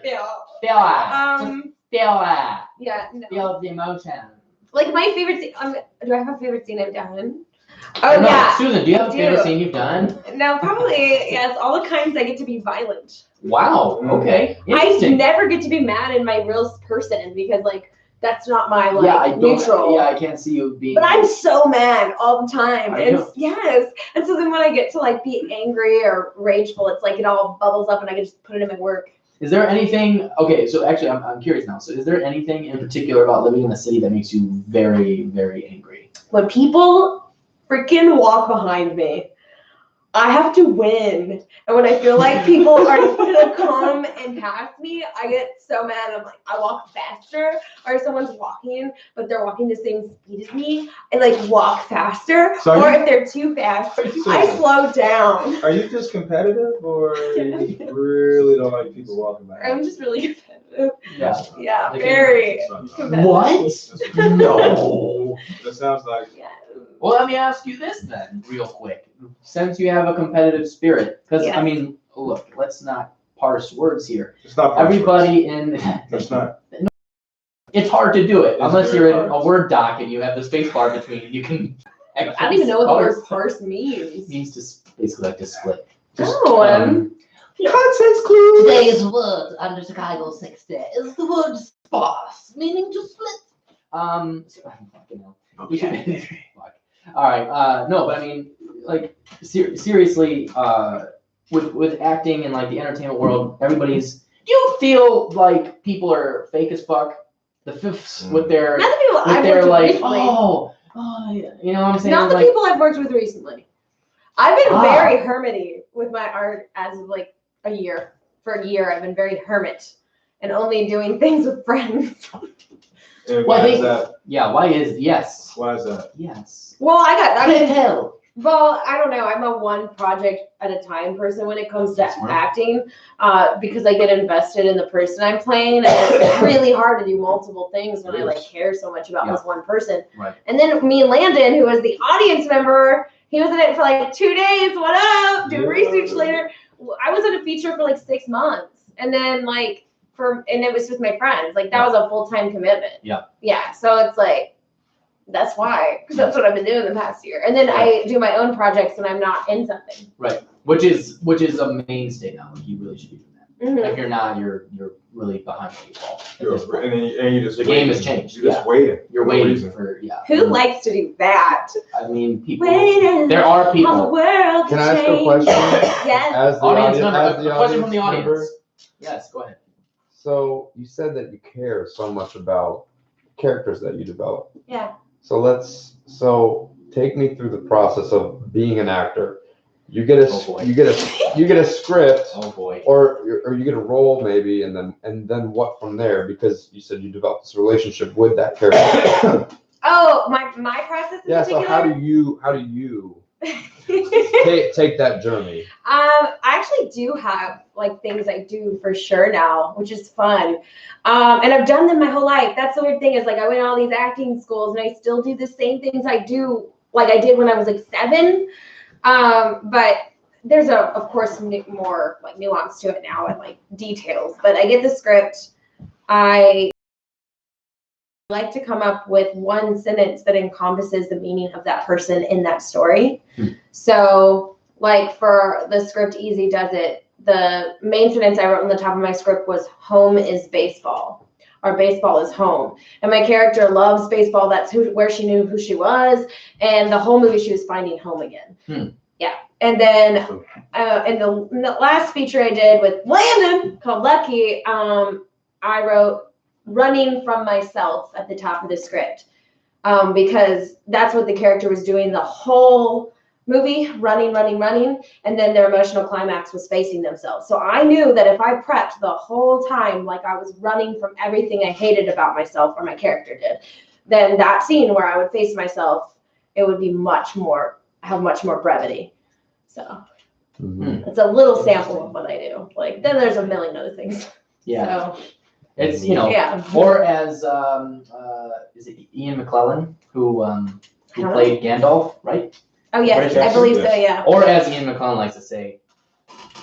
Feel it. Feel it. Yeah. No. Feel the emotion. Like my favorite scene. Do I have a favorite scene I've done? I Oh don't know. yeah. Susan, do you have a I favorite do. scene you've done? No, probably yes. All the times I get to be violent. Wow. Okay. I Interesting. never get to be mad in my real person, because like that's not my Yeah, neutral. I can't see you being. But I'm so mad all the time. Are And you? yes. And so then when I get to like be angry or rageful, it's like it all bubbles up and I can just put it in my work. Is there anything? Okay, so actually, I'm curious now. So, is there anything in particular about living in the city that makes you very, very angry? When people freaking walk behind me, I have to win. And when I feel like people are gonna come and pass me, I get so mad. I'm like, I walk faster, or if someone's walking, but they're walking the same speed as me, I like walk faster. So or if they're too fast, I slow down. Are you just competitive, or you really don't like people walking by? I'm just really competitive. Yeah. Yeah, Like very competitive. What? No. That sounds like. Yeah. Well, let me ask you this then, real quick. Since you have a competitive spirit, because Yes. I mean, look, let's not parse words here. It's not. Everybody in It's not. it's hard to do it It's unless very you're in hard. a Word doc and you have the space bar between and you can. I don't even know what the parse. word parse means. Means to basically like to split. Oh, Context clues. Today's word under Chicago 60 is the word sparse, meaning to split. So, I don't fucking know. We should. Fuck. All right. No, but I mean, like, seriously, with acting and like the entertainment world, everybody's. Do you feel like people are fake as fuck? The fifths with their, not the people I've their worked with like, recently. yeah, you know what I'm saying? Not the Like, people I've worked with recently. I've been Ah. very hermity with my art as of like a year. For a year, I've been very hermit and only doing things with friends. And Well, I why is think- that? yeah. Why is yes? Why is that? Yes. Well, I mean, Hell. well, I don't know. I'm a one project at a time person when it comes to Smart. acting, because I get invested in the person I'm playing, and it's really hard to do multiple things when I like care so much about this one person. Right. And then me and Landon, who was the audience member, he was in it for like 2 days. What up? Do research later. I was in a feature for like 6 months, and then like and it was with my friends. Like that was a full-time commitment. Yeah. Yeah. So it's like. That's why, because that's what I've been doing the past year. And then I do my own projects when I'm not in something. Right. Which is a mainstay now. Like, you really should be doing that. Mm-hmm. If you're not, you're really behind the eight ball. at this point. And you just The game has changed. You're just Yeah. waiting. You're No waiting reason. for Who likes to do that? I mean, people. Waiting There are on the people. world Can to I ask a change. question? Yes. As the Audience audience, member. as the A question from the audience member, audience. Yes. Go ahead. So you said that you care so much about characters that you develop. Yeah. So take me through the process of being an actor. You get a Oh, boy. you get a script, Oh boy. or you get a role maybe, and then what from there? Because you said you developed this relationship with that character. Oh, my process in Yeah. So how particular? do you take that journey? I actually do have like things I do for sure now, which is fun. And I've done them my whole life. That's the weird thing is like I went to all these acting schools and I still do the same things I do like I did when I was like 7. But there's of course more like nuance to it now and like details. But I get the script. I like to come up with one sentence that encompasses the meaning of that person in that story. So like for the script Easy Does It, the main sentence I wrote on the top of my script was home is baseball, or baseball is home. And my character loves baseball. That's where she knew who she was. And the whole movie she was finding home again. Yeah. And then in the last feature I did with Landon called Lucky, I wrote running from myself at the top of the script, because that's what the character was doing the whole movie, running, and then their emotional climax was facing themselves. So I knew that if I prepped the whole time like I was running from everything I hated about myself, or my character did, then that scene where I would face myself, it would be have much more brevity. So it's a little sample of what I do. Like then there's a million other things. Yeah. So, It's, you know, yeah. or as is it Ian McClellan who played Gandalf, right? Oh yes, I believe so. Yeah. Or as Ian McClellan likes to say,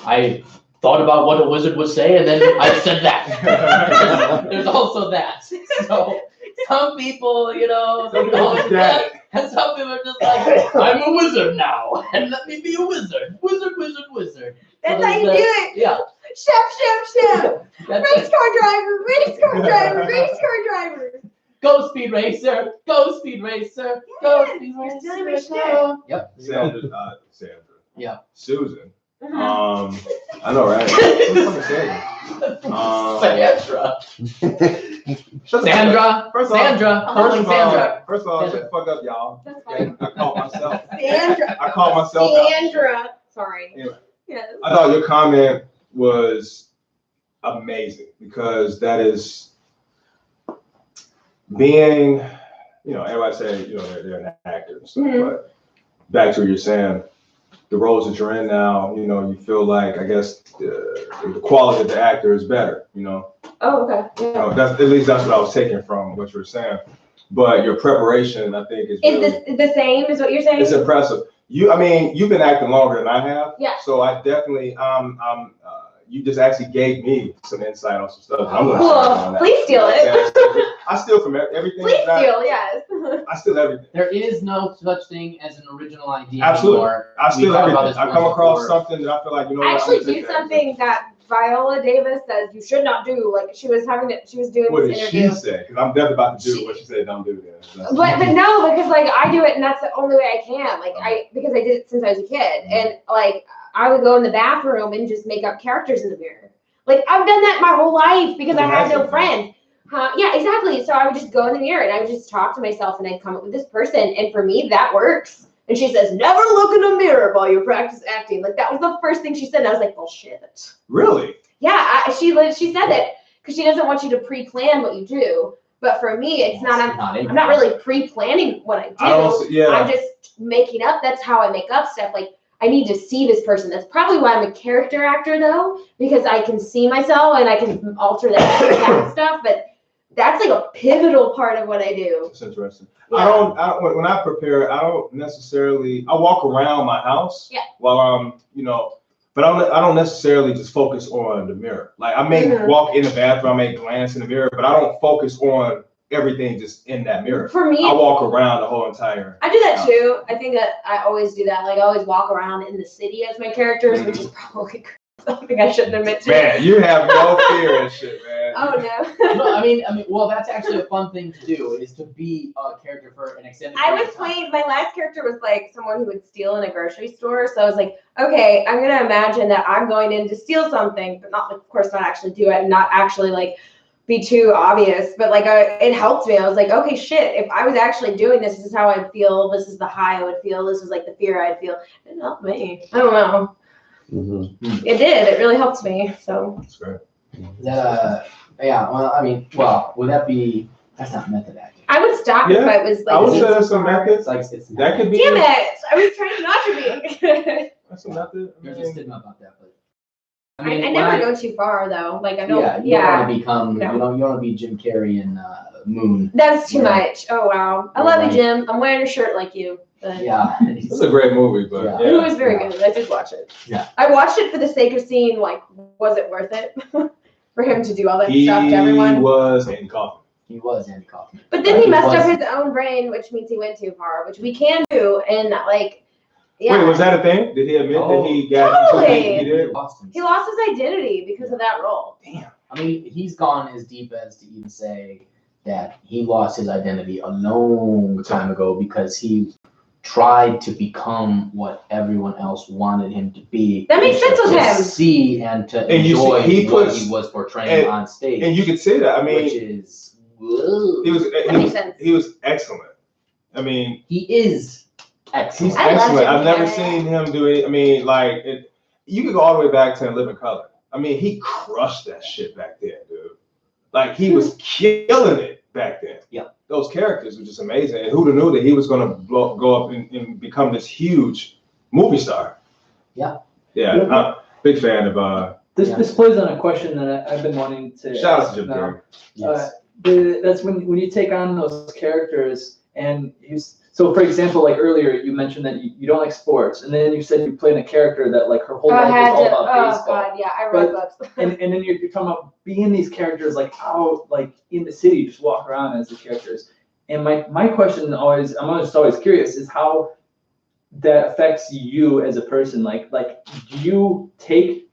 I thought about what a wizard would say, and then I said that. There's also that. So some people, you know, they call it that, and some people are just like, I'm a wizard now, and let me be a wizard. Wizard. That's So how you do it. Yeah. Chef. That's Race car driver. Go Speed Racer. Go Speed Racer. Go Speed You're stealing my Racer. shit. Yep. Sandra. Yeah. Susan. Uh-huh. I know, right? Who's fucking Sandra. First of all, Sandra. Calling Sandra. First of all, shut the fuck up, y'all. That's fine. I called myself. Sandra. I called myself out. Sandra. Sorry. Anyway. Yes. I thought your comment was amazing because that is being, you know, everybody say, you know, they're an actor and stuff, but back to what you're saying, the roles that you're in now, you know, you feel like, I guess, the quality of the actor is better, you know. Oh, okay. Yeah. You know, at least that's what I was taking from what you were saying. But your preparation, I think, is Is this the same as what you're saying? it's impressive. You've been acting longer than I have. Yeah. So I definitely, you just actually gave me some insight on some stuff. I'm gonna Cool. on that. Please steal it. I steal from everything. Please steal, yes. I steal everything. There is no such thing as an original idea Absolutely. anymore. I steal We talked about everything. this I come once across before. something that I feel like, you know I what, actually I'm gonna do take that. something that Viola Davis says you should not do. Like she was doing What this did interview. she say? Because I'm definitely about to do what she said don't do then. But no, because like I do it and that's the only way I can. Like because I did it since I was a kid. And like I would go in the bathroom and just make up characters in the mirror. Like I've done that my whole life because I had no friends. Yeah, exactly. So I would just go in the mirror and I would just talk to myself and I'd come up with this person. And for me, that works. And she says, never look in a mirror while you practice acting. Like that was the first thing she said. And I was like, well, shit. Really? Yeah, she said that because she doesn't want you to pre-plan what you do. But for me, it's not. I'm not really pre-planning what I do. I'm just making up. That's how I make up stuff. Like I need to see this person. That's probably why I'm a character actor though, because I can see myself and I can alter that stuff. But that's like a pivotal part of what I do. It's interesting. Yeah. When I prepare, I don't necessarily, I walk around my house while I'm, you know, but I don't necessarily just focus on the mirror. Like I may walk in the bathroom, I may glance in the mirror, but I don't focus on everything just in that mirror. For me, I walk around the whole entire. I do that too. I think that I always do that. Like I always walk around in the city as my characters, which is probably something I shouldn't admit to. Man, you have no fear and shit, man. Oh no. No, I mean, well, that's actually a fun thing to do is to be a character for an extended I period was of time. playing, my last character was like someone who would steal in a grocery store. So I was like, okay, I'm going to imagine that I'm going in to steal something, but not, of course, not actually do it and not actually like be too obvious, but like it helped me. I was like, okay, shit, if I was actually doing this, this is how I'd feel. This is the high I would feel. This is like the fear I'd feel. It helped me. I don't know. It did. It really helped me. So. That's great. Is that yeah, well, I mean, well, would that be, that's not method acting. I would stop if I was like. I would say that's some methods. Like, That could be. Damn it! I was trying not to be. That's a method. You're just kidding about that, but. I never go too far though. Like I don't. Yeah, you don't want to become, you don't want to be Jim Carrey in Moon. That's too much. Oh wow. I love you, Jim. I'm wearing a shirt like you. But Yeah. It's a great movie, but it was very good. I did watch it. Yeah. I watched it for the sake of seeing like, was it worth it for him to do all that stuff to everyone? He was Andy Kaufman. He was Andy Kaufman. But then he messed up his own brain, which means he went too far, which we can do. And like, yeah. Wait, was that a thing? Did he admit that he got? Totally. He did. He lost his identity because of that role. Damn. I mean, he's gone as deep as to even say that he lost his identity a long time ago because he tried to become what everyone else wanted him to be. That makes sense with to him. See and to And you enjoy see, what he was portraying on stage. And you could see that. I mean, which is whoa. He was excellent. I mean, he is excellent. He's excellent. I've never seen him do it. I mean, like you could go all the way back to In Living Color. I mean, he crushed that shit back then, dude. Like he was killing it back then. Yeah. Those characters were just amazing. And who'd have knew that he was going to go up and become this huge movie star? Yeah. Yeah. I'm a big fan of. This plays on a question that I've been wanting to. Shout out to Jim Carrey. Yes. That's when you take on those characters and so for example, like earlier you mentioned that you don't like sports, and then you said you played a character that like her whole life was all about baseball. God, yeah, I read books. and then you're talking about being these characters like out like in the city, just walk around as the characters. And my question I'm just always curious is how that affects you as a person. Like do you take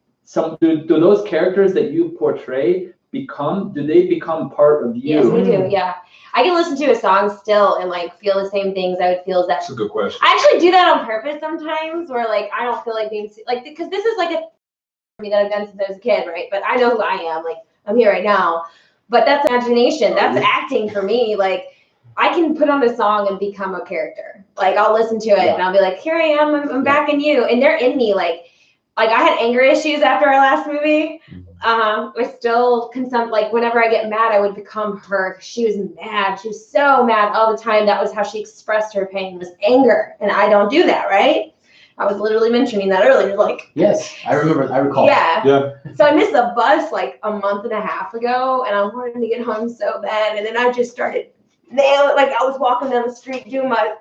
do those characters that you portray do they become part of you? Yes, we do. Yeah, I can listen to a song still and like feel the same things I would feel as that. That's a good question. I actually do that on purpose sometimes, where like I don't feel like being like because this is like a for me that I've done since I was a kid, right? But I know who I am. Like I'm here right now. But that's imagination. That's acting for me. Like I can put on a song and become a character. Like I'll listen to it and I'll be like, here I am. I'm back in you, and they're in me. Like I had anger issues after our last movie. I still like whenever I get mad, I would become her. She was mad. She was so mad all the time. That was how she expressed her pain, was anger. And I don't do that, right? I was literally mentioning that earlier. Like, yes, I recall. Yeah. So I missed the bus like a month and a half ago, and I wanted to get home so bad. And then I just started nailing, like I was walking down the street doing my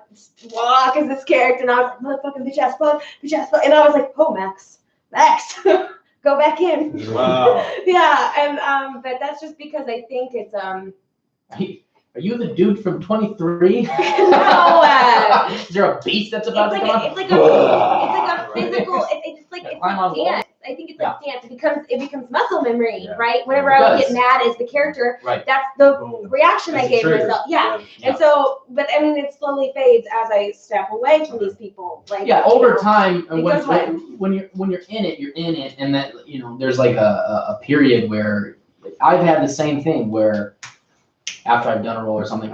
walk as this character, and I was like, motherfucking bitch ass fuck. And I was like, oh, Max. Go back in. Wow. Yeah, and but that's just because I think it's Are you the dude from 23? No. Is there a beast that's about to come up? It's like a physical. It's like dance. I think it's like dance. It becomes muscle memory, right? Whenever I would get mad as the character, that's the reaction I gave myself. Yeah. And so, but I mean, it slowly fades as I step away from these people. Like over time, when you're in it, and that there's like a period where I've had the same thing where after I've done a role or something,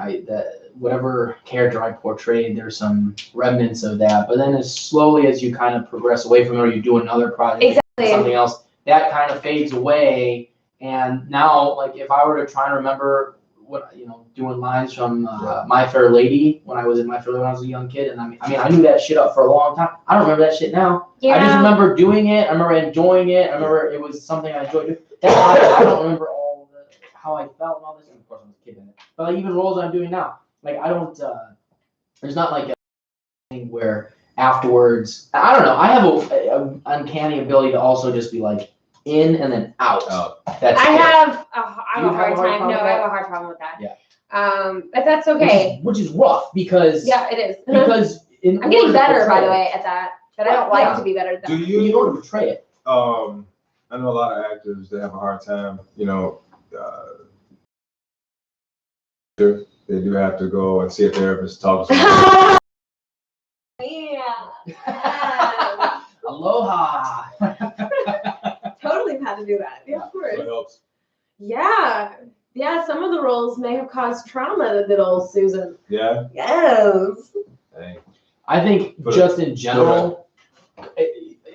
whatever character I portrayed, there's some remnants of that. But then as slowly as you kind of progress away from it, or you do another project, something else, that kind of fades away. And now, like if I were to try and remember what doing lines from My Fair Lady when I was in My Fair Lady when I was a young kid, and I mean I knew that shit up for a long time. I don't remember that shit now. I just remember doing it. I remember enjoying it. I remember it was something I enjoyed. I don't remember how I felt and all this. And of course, I was a kid in it. But like even roles I'm doing now, like I don't. There's not like a thing where afterwards. I don't know. I have a uncanny ability to also just be like in and then out. That's I have a hard time. No, I have a hard problem with that. Yeah. But that's okay. Which is rough because. Yeah, it is. Because I'm getting better, by the way, at that. But I don't like to be better at that. Do you? You don't portray it. I know a lot of actors that have a hard time. They do have to go and see a therapist, talk to someone. Yeah. Aloha. Totally had to do that. Yeah, of course. It helps. Yeah. caused trauma to good old Susan. Yeah. Yes. Dang. I think But- just in general,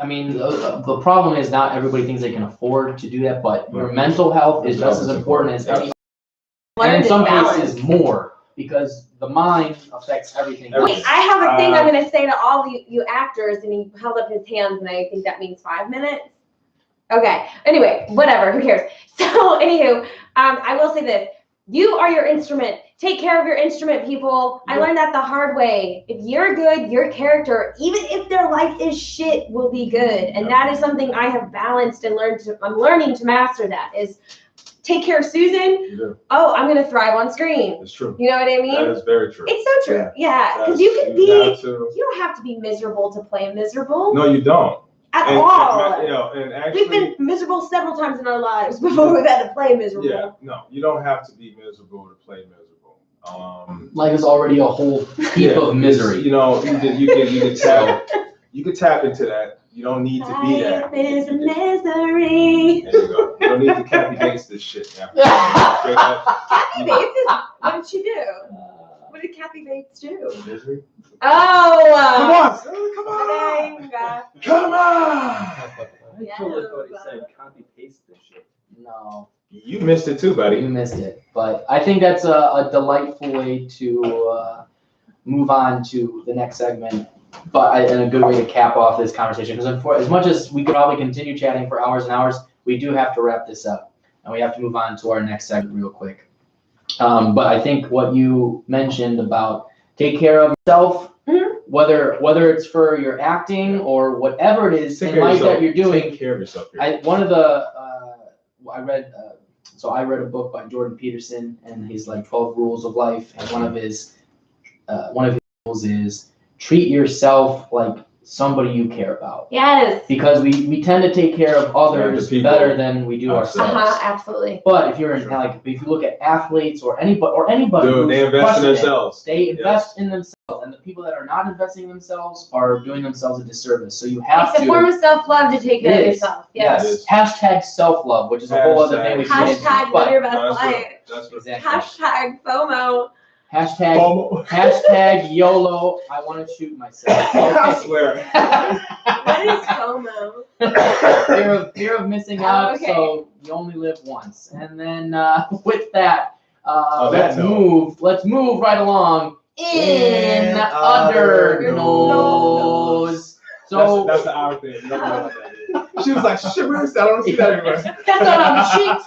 I mean, the problem is not everybody thinks they can afford to do that, but your mental health is just as important as any, and in Learned some balance. cases more, because the mind affects everything. Everything. Wait, I have a thing I'm gonna say to all you actors, and he held up his hands, and I think that means 5 minutes. Okay. Anyway, whatever. Who cares? So, anywho, I will say this: you are your instrument. Take care of your instrument, people. I learned that the hard way. If you're good, your character, even if their life is shit, will be good. And that is something I have balanced and learned to. I'm learning to master that. Is take care of Susan. You do. Oh, I'm gonna thrive on screen. It's true. You know what I mean? That is very true. It's so true. Yeah, because That's- you can be. have to- You don't have to be miserable to play miserable No, you don't. at And, all. you know, and We've actually, been miserable several times in our lives before we've had to play miserable. yeah, no, you don't have to be miserable to play miserable. Life is already a whole heap Yeah, of misery. You know, you can tap into that. You don't need to be that. Life is a misery. There you go. You don't need to Kathy Bates this shit now. Straight up. Kathy Bates is, what did she do? What did Kathy Bates do? Misery? Oh, Come on! dang. Come on! I totally thought he said copy paste this shit. No, You missed it too, you buddy. missed it. But I think that's a delightful way to move on to the next segment. And a good way to cap off this conversation. Because as much as we could probably continue chatting for hours and hours, we do have to wrap this up. And we have to move on to our next segment real quick. But I think what you mentioned about take care of yourself, whether it's for your acting or whatever it is Take in care of life yourself. that you're doing. Take care of yourself. I read a book by Jordan Peterson, and he's like 12 rules of life, and one of his rules is treat yourself like somebody you care about, Yes. because we tend to take care of others people better than we do ourselves. Absolutely. But if you're in if you look at athletes or anybody Dude, who's they invest in crushing it, themselves. they invest in themselves, and the people that are not investing in themselves are doing themselves a disservice. So you have It's a to. form of self-love to take care of It is. yourself. Yes. It is. Hashtag self-love, which is a whole other thing we can get into. Hashtag But live your best No, that's real. life. That's real. exactly. Hashtag FOMO. Hashtag YOLO. I want to shoot myself. I Okay. swear. What is FOMO? fear of missing out. Okay. So you only live once. And then with that, that let's move right along in In under under nose. So that's the hour thing. You don't know what that is. She was like, shivers. I don't see that anymore. that's not on the sheets.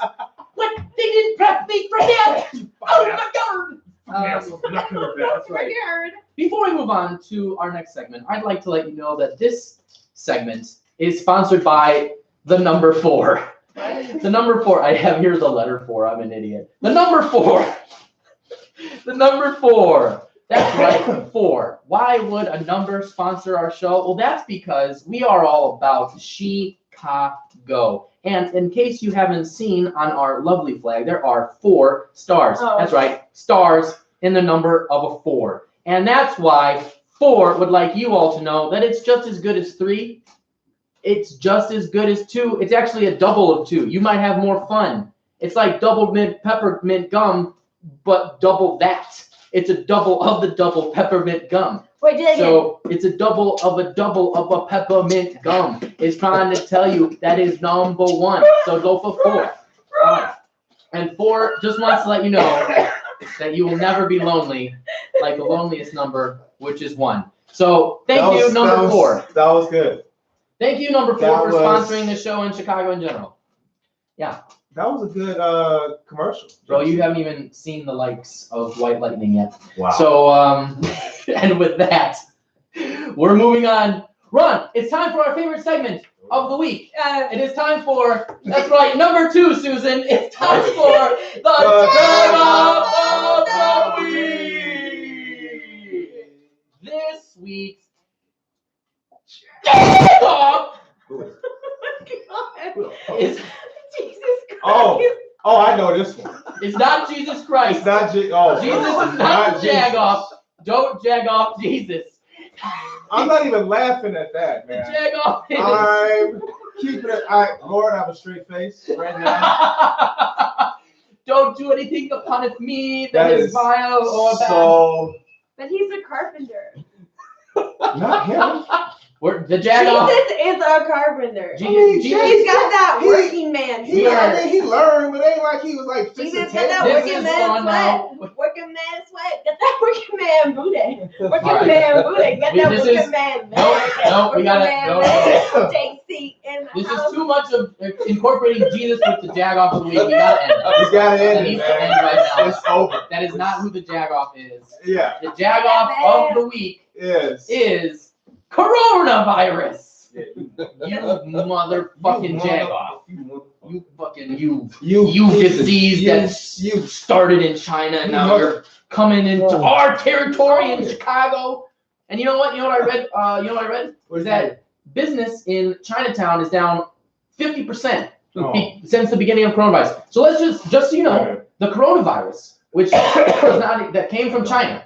What? They didn't prep me for that. Oh my God. That's right. Before we move on to our next segment, I'd like to let you know that this segment is sponsored by the number 4. The number 4, I have here the letter 4. I'm an idiot. The number 4. The number 4. That's right, 4. Why would a number sponsor our show? Well, that's because we are all about Chicago. And in case you haven't seen on our lovely flag, there are 4 stars. Oh. That's right, stars in the number of a 4. And that's why 4 would like you all to know that it's just as good as 3. It's just as good as 2. It's actually a double of 2. You might have more fun. It's like double mint peppermint gum, but double that. It's a double of the double peppermint gum. Wait, do that again. So it's a double of a peppermint gum. It's trying to tell you that is number 1. So go for 4. All right. And 4 just wants to let you know that you will never be lonely, like the loneliest number, which is 1. So thank you, number 4. That was good. Thank you, number 4, That for was- sponsoring the show in Chicago in general. That was a good commercial. Bro, you haven't even seen the likes of White Lightning yet. Wow. So, and with that, we're moving on. Ron, it's time for our favorite segment of the week. It is time for, that's right, number 2, Susan. It's time for the Jagoff of the Week. This week's Jagoff is, Jesus Christ. Oh, I know this one. it's not Jesus Christ. It's not Jesus Jesus is not Jagoff. Don't Jagoff Jesus. I'm not even laughing at that, man. Jagoff is. I'm keeping it. Lord, I have a straight face right now. Don't do anything that punneth me that is vile or bad. So But he's a carpenter. not him. We're, the Jagoff. Jesus is a carpenter. Jesus, He's got that working man. He learned, but it ain't like he was like fixing Jesus got that This working is man fun now. sweat. Working man sweat. Get that working man booty. Working Alright. man booty. Get that This working is- man. no, we gotta- Take seat in the This house. is too much of incorporating Jesus with the Jagoff of the week. We gotta end it. We gotta It end it, needs to end man. right now. It's over. That is not who the Jagoff is. Yeah. The Jagoff of the week Yes. is coronavirus. Yeah. You motherfucking Jagoff. You fucking you You disease you- that you started in China and now you're coming into our territory in Chicago. And you know what? You know what I read? Was that business in Chinatown is down 50% since the beginning of coronavirus. So let's just so you know, the coronavirus, which was not that came from China.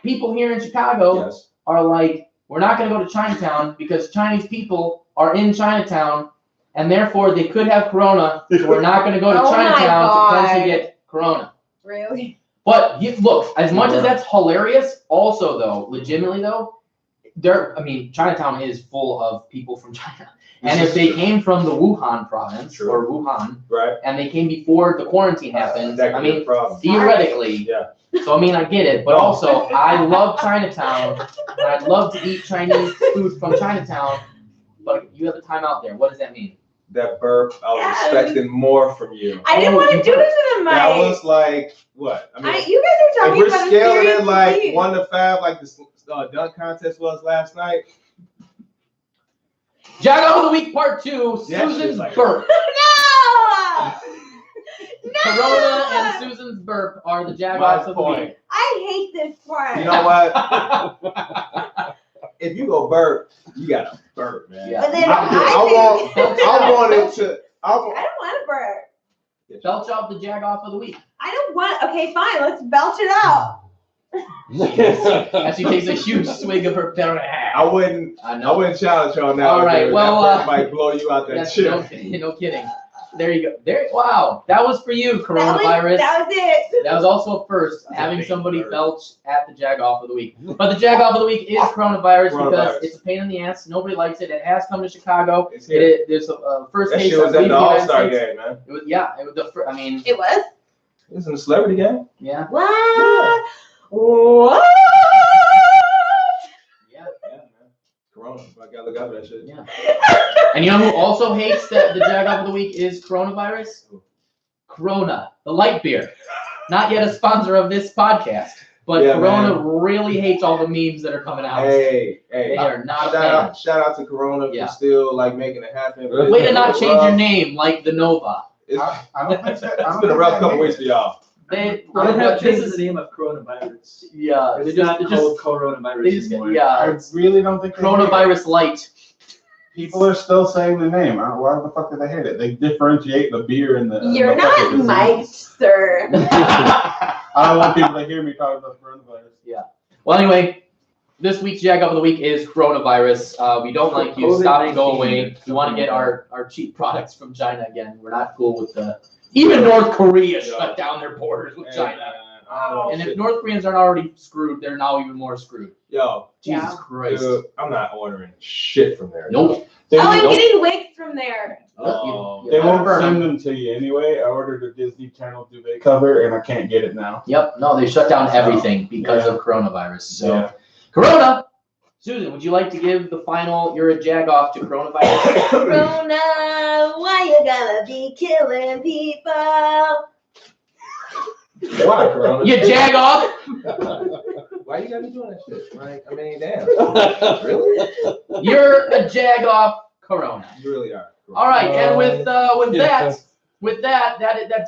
People here in Chicago Yes. are like, we're not going to go to Chinatown because Chinese people are in Chinatown, and therefore they could have corona. So we're not going to go to Oh my Chinatown to God. potentially get corona. Really? But look, as much as that's hilarious, also though, legitimately though, Chinatown is full of people from China. And if they came from the Wuhan province or Wuhan, Right. and they came before the quarantine happened, That could be a problem. theoretically, Yeah. so I get it, but also I love Chinatown, and I'd love to eat Chinese food from Chinatown, but you have a timeout there. What does that mean? That burp, I was Yes. expecting more from you. I didn't want to do this to the mic. That was like what? I mean, you guys are if talking we're about a scaling serious it like disease. 1 to 5, like the dunk contest was last night. Jagoff of the Week Part 2, Yeah, Susan's she's like- burp. No! Corona and Susan's burp are the Jagoffs of the week. I hate this part. You know what? If you go burp, you gotta burp, man. Yeah. But then I want it to. I don't want to burp. Belch out the Jagoff of the week. I don't want. Okay, fine. Let's belch it out. As she takes a huge swig of her better half. I wouldn't challenge you on that. All right, dude. well, that burp might blow you out that That's chair. no kidding. There you go. Wow, that was for you, coronavirus. That was it. That was also a first, having big somebody bird. belch at the Jagoff of the week. But the Jagoff of the week is coronavirus because Coronavirus. it's a pain in the ass. Nobody likes it. It has come to Chicago. It's here. There's a first That case. shit was I at believe, the in United All-Star States. game, man. It was, yeah. It was I mean, It was. It was in the celebrity game. yeah. What? What? Yeah. Yeah, man. Corona. I gotta look out for that shit. Yeah. And you know who also hates that the Jagoff of the week is coronavirus? Corona, the light beer. Not yet a sponsor of this podcast, but Yeah, Corona man. really hates all the memes that are coming out. Hey, They are not a fan. shout out to Corona Yeah. for still like making it happen. Way to not change your name like the Nova. It's I don't think so. it's been a rough couple weeks for y'all. They, I don't have this changed is the name of coronavirus. yeah. It's They not just called coronavirus they just anymore. yeah. I really don't think they hate it. Coronavirus light. People are still saying the name. Why the fuck do they hate it? They differentiate the beer and the. You're the not fucking mic'd, sir. I don't want people to hear me talk about coronavirus. Well, anyway, this week's Jagoff of the week is coronavirus. We don't like you. Stop and go away. We want to get our cheap products from China again. We're not cool with even North Korea shut down their borders with Hey, China. man, I don't know And if shit. North Koreans aren't already screwed, they're now even more screwed. Yo, Jesus Yeah. Christ. dude, I'm not ordering shit from there. Nope. Oh, I'm Nope. getting wigs from there. Oh. They won't burn 'em. send them to you anyway. I ordered a Disney Channel duvet cover and I can't get it now. Yep. No, they shut down everything because of coronavirus. So, Yeah. Corona. Susan, would you like to give the final "You're a Jagoff" to coronavirus? Corona, why you gotta be killing people? Why, Corona? You Jagoff. Why you gotta be doing that shit? Like, I mean, damn. Really? You're a Jagoff. Corona. You really are. All right, and with that's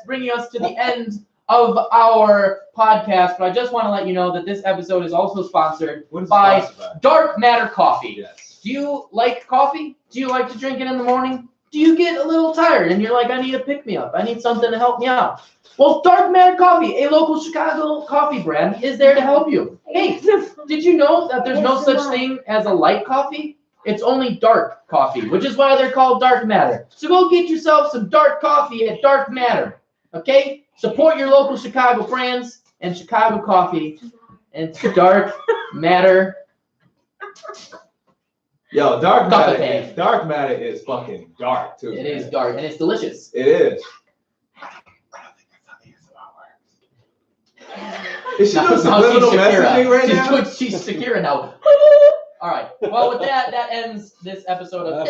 bringing us to the end of our podcast. But I just want to let you know that this episode is also sponsored What is by it sponsored by? Dark Matter Coffee. Yes. Do you like coffee? Do you like to drink it in the morning? Do you get a little tired and you're like, I need a pick-me-up. I need something to help me out. Well, Dark Matter Coffee, a local Chicago coffee brand, is there to help you. Hey, did you know that there's no such thing as a light coffee? It's only dark coffee, which is why they're called Dark Matter. So go get yourself some dark coffee at Dark Matter. Okay? Support your local Chicago brands and Chicago coffee and Dark Matter. Yo, dark Coffee matter. pan. Dark matter is fucking dark too. It man. is dark and it's delicious. It is. Is she doing subliminal messaging right now? She's Shakira now. All right. Well, with that ends this episode of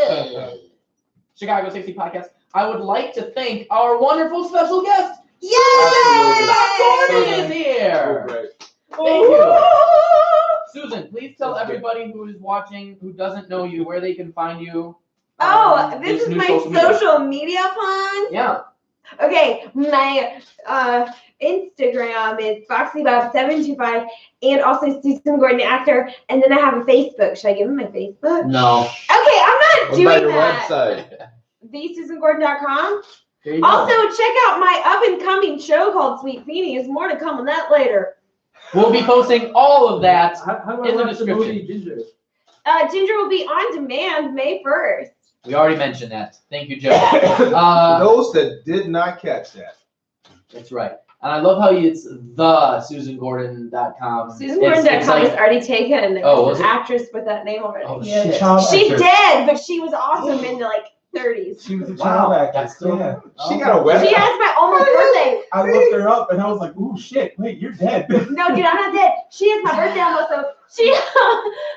Chicago 60 Podcast. I would like to thank our wonderful special guest. Yay! Gordon is here. Oh, great. Thank you. Susan, please tell everybody who is watching, who doesn't know you, where they can find you. Oh, this is new my social media. social media plan. Yeah. Okay, my Instagram is FoxyBob725 and also Susan Gordon Actor. And then I have a Facebook. Should I give him my Facebook? No. Okay, I'm not What doing about your that. website? TheSusanGordon.com. There you go. Also, check out my up-and-coming show called Sweet Phoenix. More to come on that later. We'll be posting all of that. How do I in the watch the description. movie Ginger? Ginger will be on demand May 1st. We already mentioned that. Thank you, Joe. Those that did not catch that. That's right. And I love how it's the SusanGordon.com. SusanGordon.com is already taken. There Oh, was was an it? actress with that name already. Oh, Yeah. shit. She's dead, but she was awesome in the 30s. She was a Wow, child actress. that's still- Yeah. She got a website. She has my almost birthday. I looked her up and I was like, ooh, shit, wait, you're dead. No, dude, I'm not dead. She has my birthday almost. So she,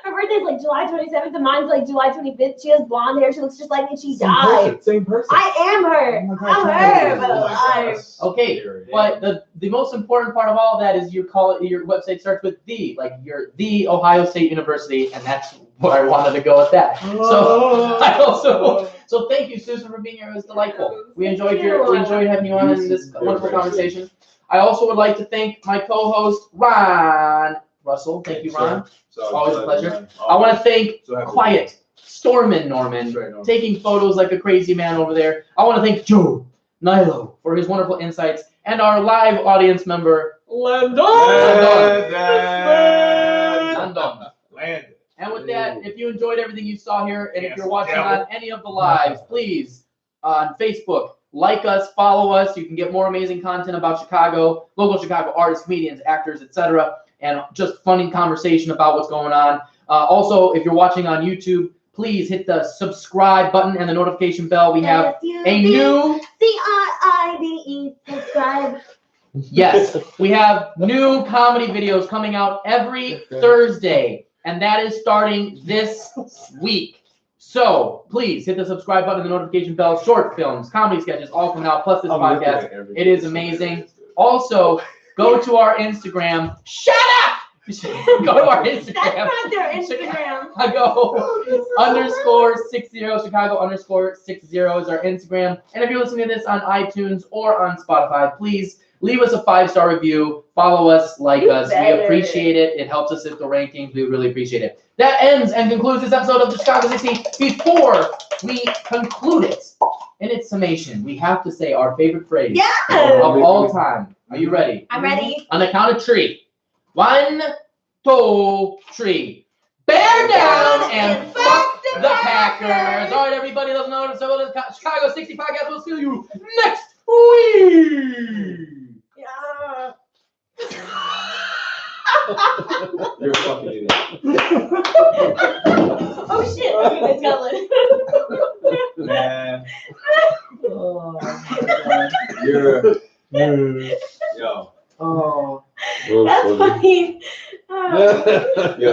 her birthday's like July 27th, and mine's like July 25th. She has blonde hair. She looks just like me. She died. Same person. I am her. Oh my God, I'm her, but alive. Okay, but the most important part of all of that is your website starts with the Ohio State University, and that's where I wanted to go with that. So thank you, Susan, for being here. It was delightful. We enjoyed having you on in this wonderful conversation. I also would like to thank my co-host Ron Russell. Thank you, Ron. Always a pleasure. I want to thank Quiet Stormin Norman taking photos like a crazy man over there. I want to thank Joe Nilo for his wonderful insights and our live audience member Landon. And with that, if you enjoyed everything you saw here, and if you're watching on any of the lives, please, on Facebook, like us, follow us. You can get more amazing content about Chicago, local Chicago artists, comedians, actors, etc., and just funny conversation about what's going on. Also, if you're watching on YouTube, please hit the subscribe button and the notification bell. We have a new CRIDE subscribe. Yes, we have new comedy videos coming out every Thursday, and that is starting this week. So please hit the subscribe button and the notification bell. Short films, comedy sketches, all coming out, plus this podcast. It is amazing. Also, go to our Instagram. Shut up! Go to our Instagram. That's not their Instagram. Chicago_60, Chicago_60 is our Instagram. And if you're listening to this on iTunes or on Spotify, please leave us a 5-star review. Follow us, like us. We appreciate it. It helps us hit the rankings. We really appreciate it. That ends and concludes this episode of the Chicago 60. Before we conclude it, in its summation, we have to say our favorite phrase of all time. Are you ready? I'm ready. On the count of 3. 1, 2, 3. Bear down and fuck the Packers. All right, everybody, let's know the Chicago 60 Podcast. We'll see you next week. Yeah. You're a fucking idiot. Oh shit! Okay, it's got Man, Oh, you're yo. oh. That's funny. Yeah.